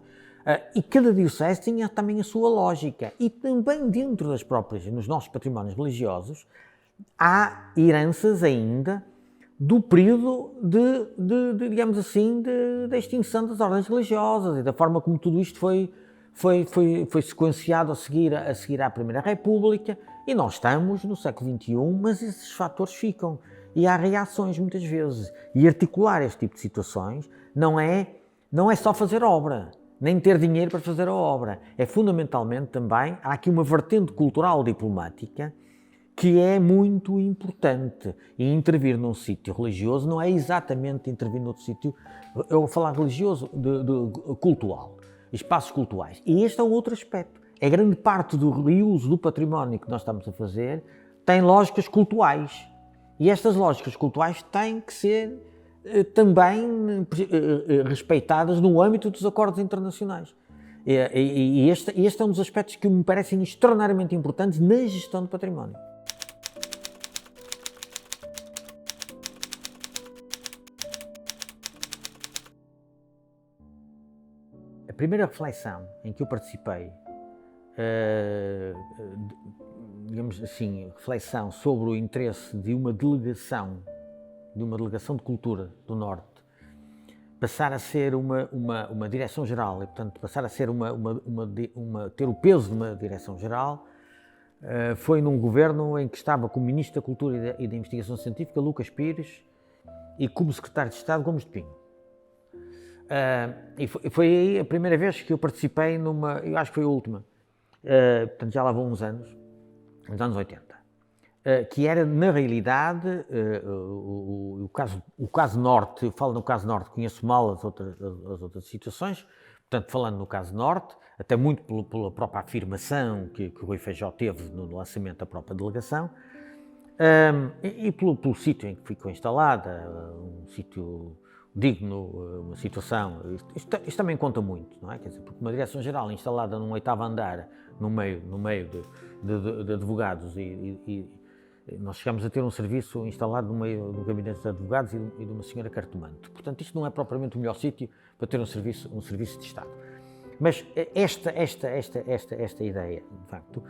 E cada diocese tinha também a sua lógica. E também dentro das próprias, nos nossos patrimónios religiosos, há heranças ainda do período digamos assim, da extinção das ordens religiosas e da forma como tudo isto foi sequenciado a seguir à Primeira República. E nós estamos no século XXI, mas esses fatores ficam. E há reações muitas vezes. E articular este tipo de situações não é só fazer obra, nem ter dinheiro para fazer a obra. É fundamentalmente também, há aqui uma vertente cultural diplomática que é muito importante. E intervir num sítio religioso não é exatamente intervir noutro sítio, eu vou falar religioso, cultural, espaços culturais. E este é um outro aspecto. A grande parte do reuso do património que nós estamos a fazer tem lógicas cultuais. E estas lógicas culturais têm que ser também respeitadas no âmbito dos acordos internacionais. E este é um dos aspectos que me parecem extraordinariamente importantes na gestão do património. A primeira reflexão em que eu participei, digamos assim, reflexão sobre o interesse de uma delegação de cultura do Norte passar a ser uma direção-geral e, portanto, passar a ser ter o peso de uma direção-geral, foi num governo em que estava como Ministro da Cultura e da Investigação Científica Lucas Pires e como Secretário de Estado Gomes de Pinho. E foi aí a primeira vez que eu participei eu acho que foi a última, portanto já lá vão uns anos 80, que era, na realidade, o caso Norte. Eu falo no caso Norte, conheço mal as outras situações, portanto, falando no caso Norte, até muito pela própria afirmação que o Rui Feijó teve no lançamento da própria delegação, e pelo sítio em que ficou instalada, um sítio digno, uma situação. Isto também conta muito, não é? Quer dizer, porque uma direção-geral instalada num 8º andar, no meio de advogados, e nós chegamos a ter um serviço instalado no meio do gabinete de advogados e de uma senhora cartomante. Portanto, isto não é propriamente o melhor sítio para ter um serviço de Estado. Mas esta ideia, de facto,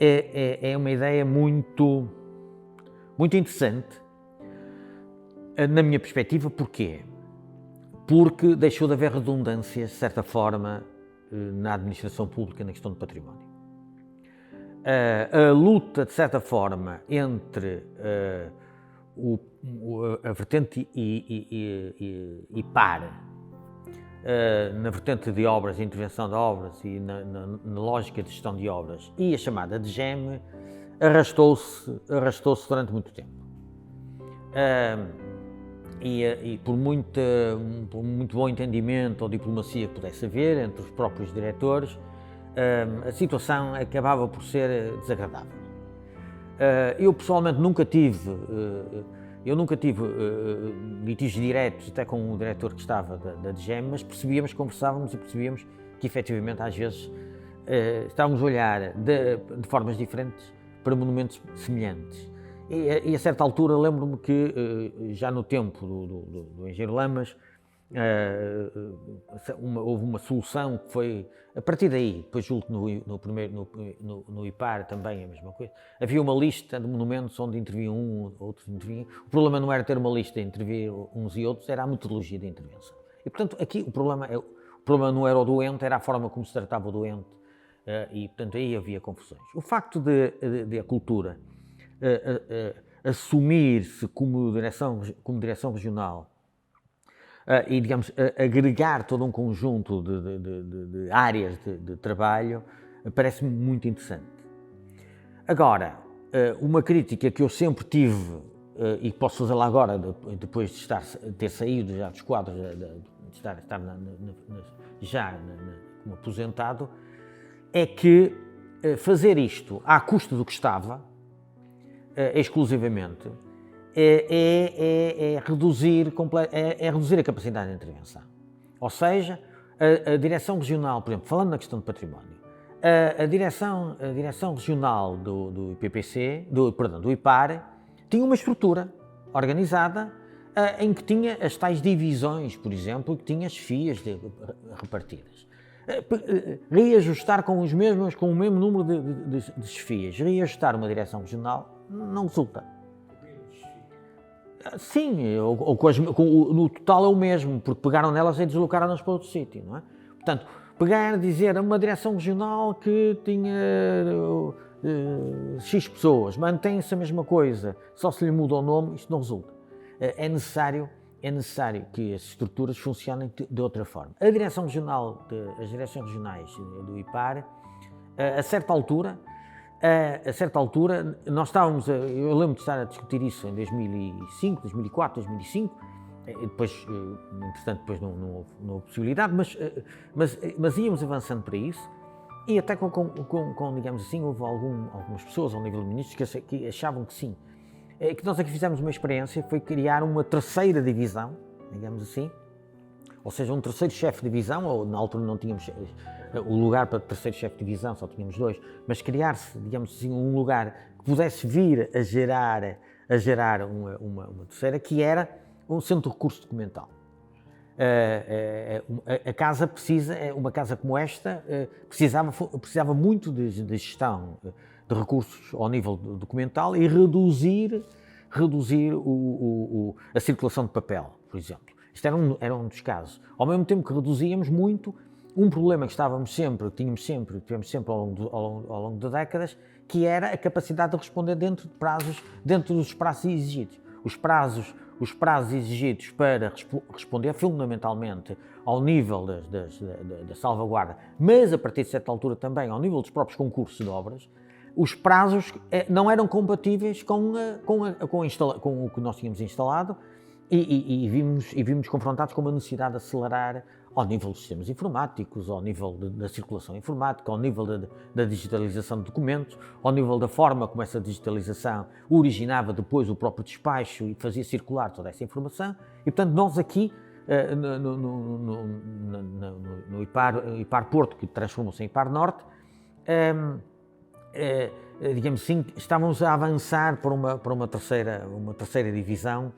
é uma ideia muito interessante, na minha perspectiva. Porquê? Porque deixou de haver redundâncias, de certa forma, na administração pública na questão do património. A luta, de certa forma, entre a vertente IPAR, na vertente de obras, de intervenção de obras e na lógica de gestão de obras, e a chamada DGEM, arrastou-se durante muito tempo. E por muito bom entendimento ou diplomacia que pudesse haver entre os próprios diretores, a situação acabava por ser desagradável. Eu pessoalmente nunca tive litígios diretos até com o diretor que estava da DGEM, mas conversávamos e percebíamos que efetivamente às vezes estávamos a olhar de formas diferentes para monumentos semelhantes. E a certa altura lembro-me que já no tempo do engenheiro Lamas houve uma solução que foi, a partir daí, depois julgo que no IPAR também a mesma coisa, havia uma lista de monumentos onde intervinham outros intervinham. O problema não era ter uma lista e intervir uns e outros, era a metodologia da intervenção. E portanto aqui o problema não era o doente, era a forma como se tratava o doente, e portanto aí havia confusões. O facto de a cultura assumir-se como direção regional, e, digamos, agregar todo um conjunto de áreas de trabalho, parece-me muito interessante. Agora, uma crítica que eu sempre tive, e posso fazê-la agora, depois de ter saído já dos quadros, de estar já como aposentado, é que fazer isto à custa do que estava, exclusivamente, é reduzir a capacidade de intervenção. Ou seja, a direção regional, por exemplo, falando na questão do património, a direção regional do IPPC, do IPAR, tinha uma estrutura organizada em que tinha as tais divisões, por exemplo, que tinha as FIAs repartidas. Reajustar com o mesmo número de FIAs, reajustar uma direção regional não resulta. Sim, no total é o mesmo, porque pegaram nelas e deslocaram-nas para outro sítio, não é? Portanto, dizer a uma direção regional que tinha X pessoas, mantém-se a mesma coisa, só se lhe muda o nome, isto não resulta. É necessário que as estruturas funcionem de outra forma. As direções regionais do IPAR, a certa altura, nós estávamos, eu lembro de estar a discutir isso em 2005, 2004, 2005, depois, entretanto, não houve possibilidade, mas íamos avançando para isso, e até digamos assim, houve algumas pessoas ao nível de ministros que achavam que sim, que nós aqui fizemos uma experiência, foi criar uma terceira divisão, digamos assim, ou seja, um terceiro chefe de divisão, ou na altura não tínhamos o lugar para terceiro chefe de divisão, só tínhamos dois, mas criar-se, digamos assim, um lugar que pudesse vir a gerar uma terceira, que era um centro de recurso documental. A casa uma casa como esta, precisava muito de gestão de recursos ao nível documental e reduzir a circulação de papel, por exemplo. Isto era um dos casos. Ao mesmo tempo que reduzíamos muito um problema que tivemos sempre ao longo de décadas, que era a capacidade de responder dentro dos prazos exigidos. Os prazos exigidos para responder fundamentalmente ao nível da salvaguarda, mas a partir de certa altura também ao nível dos próprios concursos de obras, os prazos não eram compatíveis com o que nós tínhamos instalado e vimos confrontados com uma necessidade de acelerar ao nível dos sistemas informáticos, ao nível da circulação informática, ao nível da digitalização de documentos, ao nível da forma como essa digitalização originava depois o próprio despacho e fazia circular toda essa informação. E, portanto, nós aqui, no IPAR Porto, que transformou-se em IPAR Norte, digamos assim, estávamos a avançar para uma terceira divisão,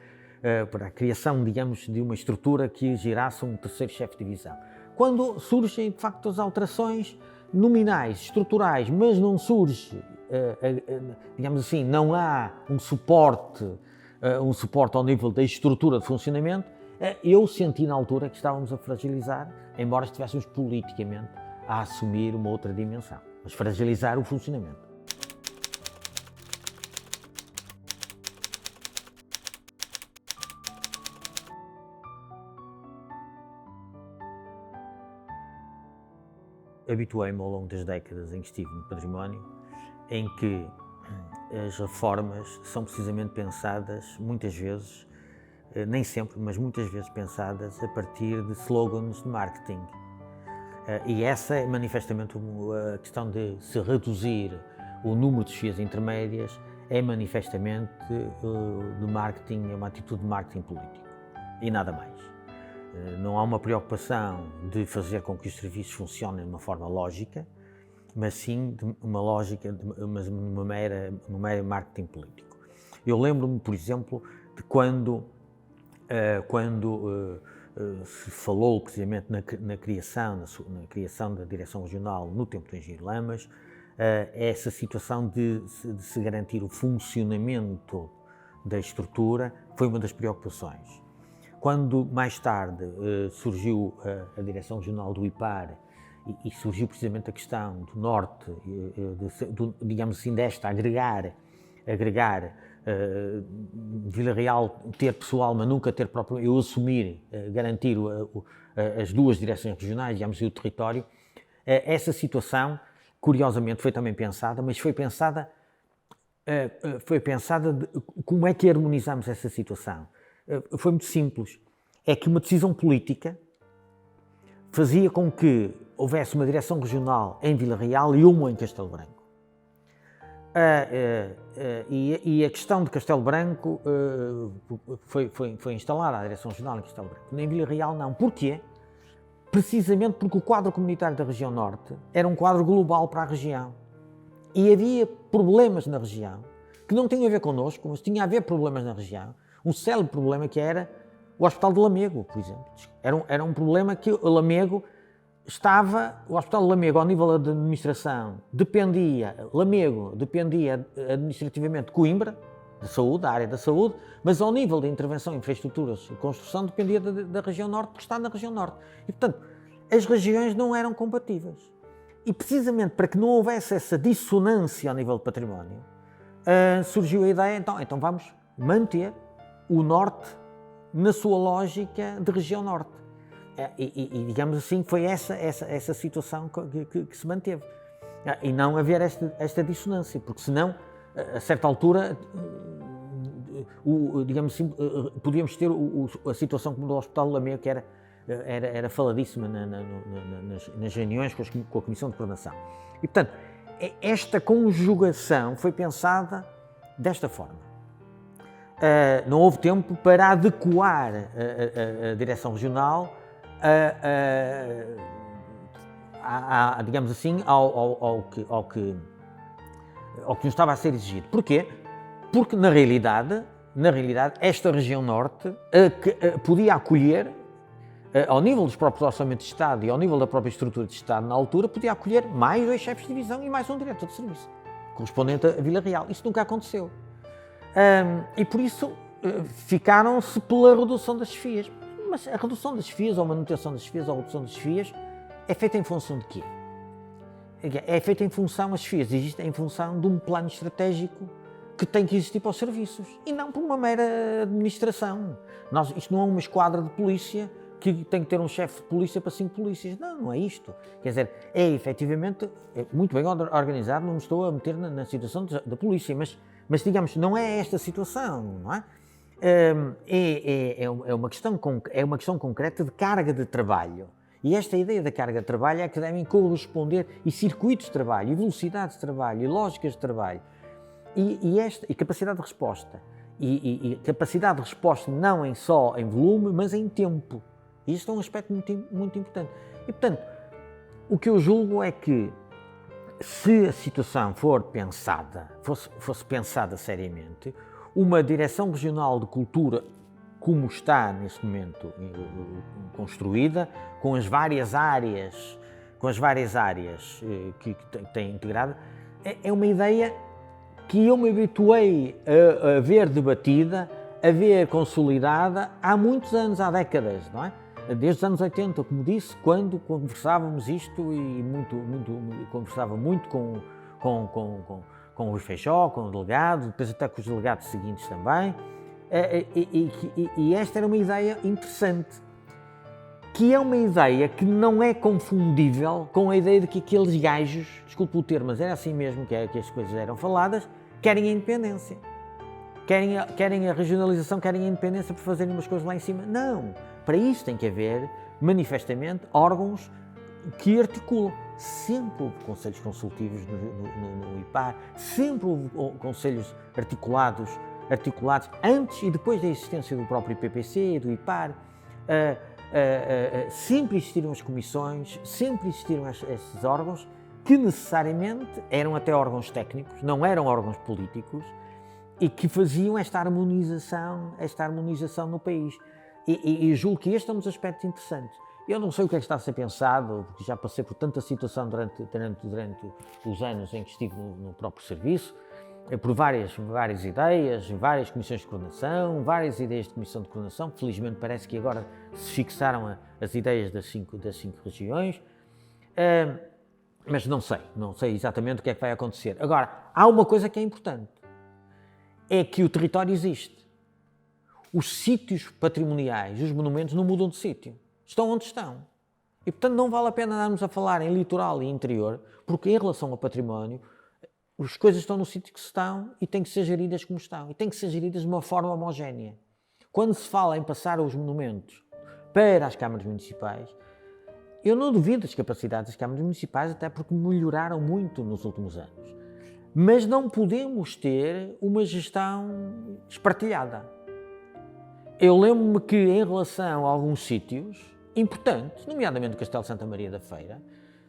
para a criação, digamos, de uma estrutura que gerasse um terceiro chefe de divisão. Quando surgem, de facto, as alterações, nominais, estruturais, mas não surge, digamos assim, não há um suporte ao nível da estrutura de funcionamento, eu senti na altura que estávamos a fragilizar, embora estivéssemos politicamente a assumir uma outra dimensão, mas fragilizar o funcionamento. Habituei-me ao longo das décadas em que estive no património, em que as reformas são precisamente pensadas, muitas vezes, nem sempre, mas muitas vezes pensadas a partir de slogans de marketing. E essa é manifestamente a questão de se reduzir o número de desfias intermédias, é manifestamente de marketing, é uma atitude de marketing político e nada mais. Não há uma preocupação de fazer com que os serviços funcionem de uma forma lógica, mas sim de uma lógica, mas uma mera marketing político. Eu lembro-me, por exemplo, de quando se falou precisamente na criação da Direção Regional no tempo do Engenheiro Lamas, essa situação de se garantir o funcionamento da estrutura foi uma das preocupações. Quando mais tarde surgiu a Direção Regional do IPAR e surgiu precisamente a questão do Norte, digamos assim, desta agregar Vila Real ter pessoal, mas nunca ter próprio, eu assumir, garantir as duas direções regionais, digamos assim, o território, essa situação, curiosamente, foi também pensada, mas foi pensada de como é que harmonizamos essa situação. Foi muito simples. É que uma decisão política fazia com que houvesse uma direção regional em Vila Real e uma em Castelo Branco. E a questão de Castelo Branco foi instalada a direção regional em Castelo Branco. Em Vila Real não. Porquê? Precisamente porque o quadro comunitário da região norte era um quadro global para a região. E havia problemas na região que não tinham a ver connosco, mas tinha a ver problemas na região. Um célebre problema que era o Hospital de Lamego, por exemplo. Era um problema que o Lamego o Hospital de Lamego, ao nível da administração, Lamego dependia administrativamente de Coimbra, da área da saúde, mas ao nível da intervenção em infraestruturas e construção dependia da região norte, porque está na região norte. E, portanto, as regiões não eram compatíveis. E, precisamente, para que não houvesse essa dissonância ao nível do património, surgiu a ideia, então vamos manter o norte na sua lógica de região norte. E digamos assim, foi essa situação que se manteve. E não haver esta dissonância, porque senão, a certa altura, digamos assim, podíamos ter a situação como do Hospital de Lamego, que era faladíssima nas reuniões com a Comissão de Coordenação. E, portanto, esta conjugação foi pensada desta forma. Não houve tempo para adequar a direção regional digamos assim, ao que nos estava a ser exigido. Porquê? Porque, na realidade, esta região norte podia acolher, ao nível dos próprios orçamentos de Estado e ao nível da própria estrutura de Estado na altura, podia acolher mais 2 chefes de divisão e mais um diretor de serviço, correspondente a Vila Real. Isso nunca aconteceu. E por isso ficaram-se pela redução das desfias. Mas a redução das desfias, ou a manutenção das desfias, ou a redução das desfias, é feita em função de quê? É feita em função, as desfias existem em função de um plano estratégico que tem que existir para os serviços, e não por uma mera administração. Isto não é uma esquadra de polícia que tem que ter um chefe de polícia para 5 polícias. Não é isto. Quer dizer, é efetivamente muito bem organizado, não me estou a meter na situação da polícia, mas digamos, não é esta situação, não é? É uma questão concreta de carga de trabalho. E esta ideia da carga de trabalho é que devem corresponder, e circuitos de trabalho, e velocidades de trabalho, e lógicas de trabalho, e capacidade de resposta. E capacidade de resposta não só em volume, mas em tempo. E isto é um aspecto muito, muito importante. E, portanto, o que eu julgo é que, se a situação fosse pensada seriamente, uma direção regional de cultura, como está neste momento construída, com as várias áreas com as várias áreas que tem integrado, é uma ideia que eu me habituei a ver debatida, a ver consolidada há muitos anos, há décadas, não é? Desde os anos 80, como disse, quando conversávamos isto e conversava muito com o Rui Feijóo, com o delegado, depois até com os delegados seguintes também, e esta era uma ideia interessante, que é uma ideia que não é confundível com a ideia de que aqueles gajos, desculpe o termo, mas era assim mesmo que as coisas eram faladas, querem a independência. Querem a regionalização, querem a independência por fazerem umas coisas lá em cima. Não! Para isso tem que haver, manifestamente, órgãos que articulam. Sempre houve conselhos consultivos no IPAR, sempre houve conselhos articulados antes e depois da existência do próprio IPPC, do IPAR. Sempre existiram as comissões, sempre existiram esses órgãos que necessariamente eram até órgãos técnicos, não eram órgãos políticos, e que faziam esta harmonização no país. E julgo que este é um dos aspectos interessantes. Eu não sei o que é que está a ser pensado, porque já passei por tanta situação durante os anos em que estive no próprio serviço, por várias ideias, várias comissões de coordenação, várias ideias de comissão de coordenação. Felizmente parece que agora se fixaram as ideias das cinco regiões, mas não sei exatamente o que é que vai acontecer. Agora, há uma coisa que é importante, é que o território existe. Os sítios patrimoniais, os monumentos não mudam de sítio, estão onde estão. E, portanto, não vale a pena andarmos a falar em litoral e interior, porque em relação ao património, as coisas estão no sítio que estão e têm que ser geridas como estão. E têm que ser geridas de uma forma homogénea. Quando se fala em passar os monumentos para as câmaras municipais, eu não duvido das capacidades das câmaras municipais, até porque melhoraram muito nos últimos anos. Mas não podemos ter uma gestão espartilhada. Eu lembro-me que, em relação a alguns sítios importantes, nomeadamente o Castelo de Santa Maria da Feira,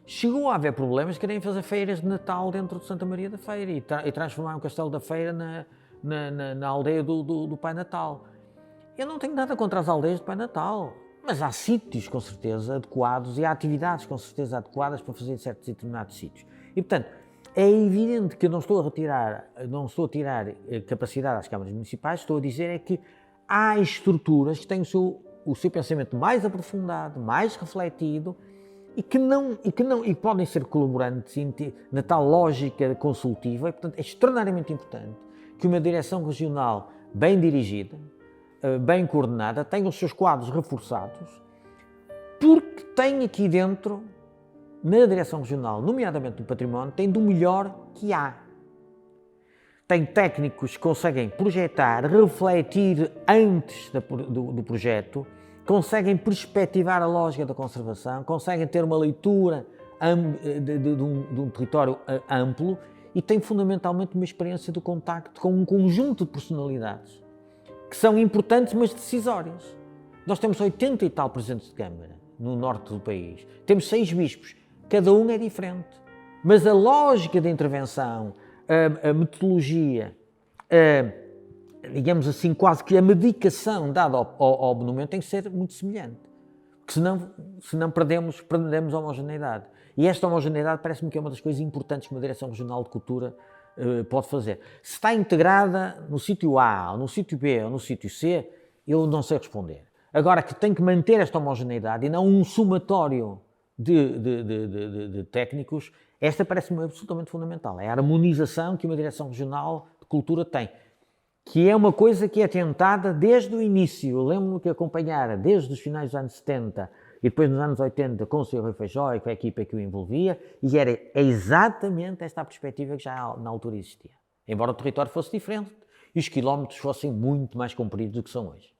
chegou a haver problemas de querem fazer feiras de Natal dentro de Santa Maria da Feira e transformar o Castelo da Feira na aldeia do Pai Natal. Eu não tenho nada contra as aldeias do Pai Natal, mas há sítios, com certeza, adequados e há atividades, com certeza, adequadas para fazer em certos e determinados sítios. E, portanto, é evidente que eu não estou a tirar capacidade às câmaras municipais, estou a dizer é que há estruturas que têm o seu pensamento mais aprofundado, mais refletido e que podem ser colaborantes na tal lógica consultiva. E, portanto, é extraordinariamente importante que uma direção regional bem dirigida, bem coordenada, tenha os seus quadros reforçados, porque tem aqui dentro, na direção regional, nomeadamente do património, tem do melhor que há. Tem técnicos que conseguem projetar, refletir antes do projeto, conseguem perspectivar a lógica da conservação, conseguem ter uma leitura de um território amplo e têm fundamentalmente uma experiência do contacto com um conjunto de personalidades que são importantes, mas decisórias. Nós temos 80 e tal presidentes de Câmara no norte do país, temos 6 bispos, cada um é diferente, mas a lógica de intervenção, a metodologia, digamos assim, quase que a medicação dada ao monumento tem que ser muito semelhante, porque senão perdemos a homogeneidade. E esta homogeneidade parece-me que é uma das coisas importantes que uma Direção Regional de Cultura pode fazer. Se está integrada no sítio A, ou no sítio B, ou no sítio C, eu não sei responder. Agora, que tem que manter esta homogeneidade e não um somatório de técnicos, esta parece-me absolutamente fundamental. É a harmonização que uma Direção Regional de Cultura tem, que é uma coisa que é tentada desde o início. Eu lembro-me que acompanhara desde os finais dos anos 70 e depois nos anos 80 com o Sr. Rui Feijóo e com a equipa que o envolvia, e era exatamente esta a perspectiva que já na altura existia. Embora o território fosse diferente e os quilómetros fossem muito mais compridos do que são hoje.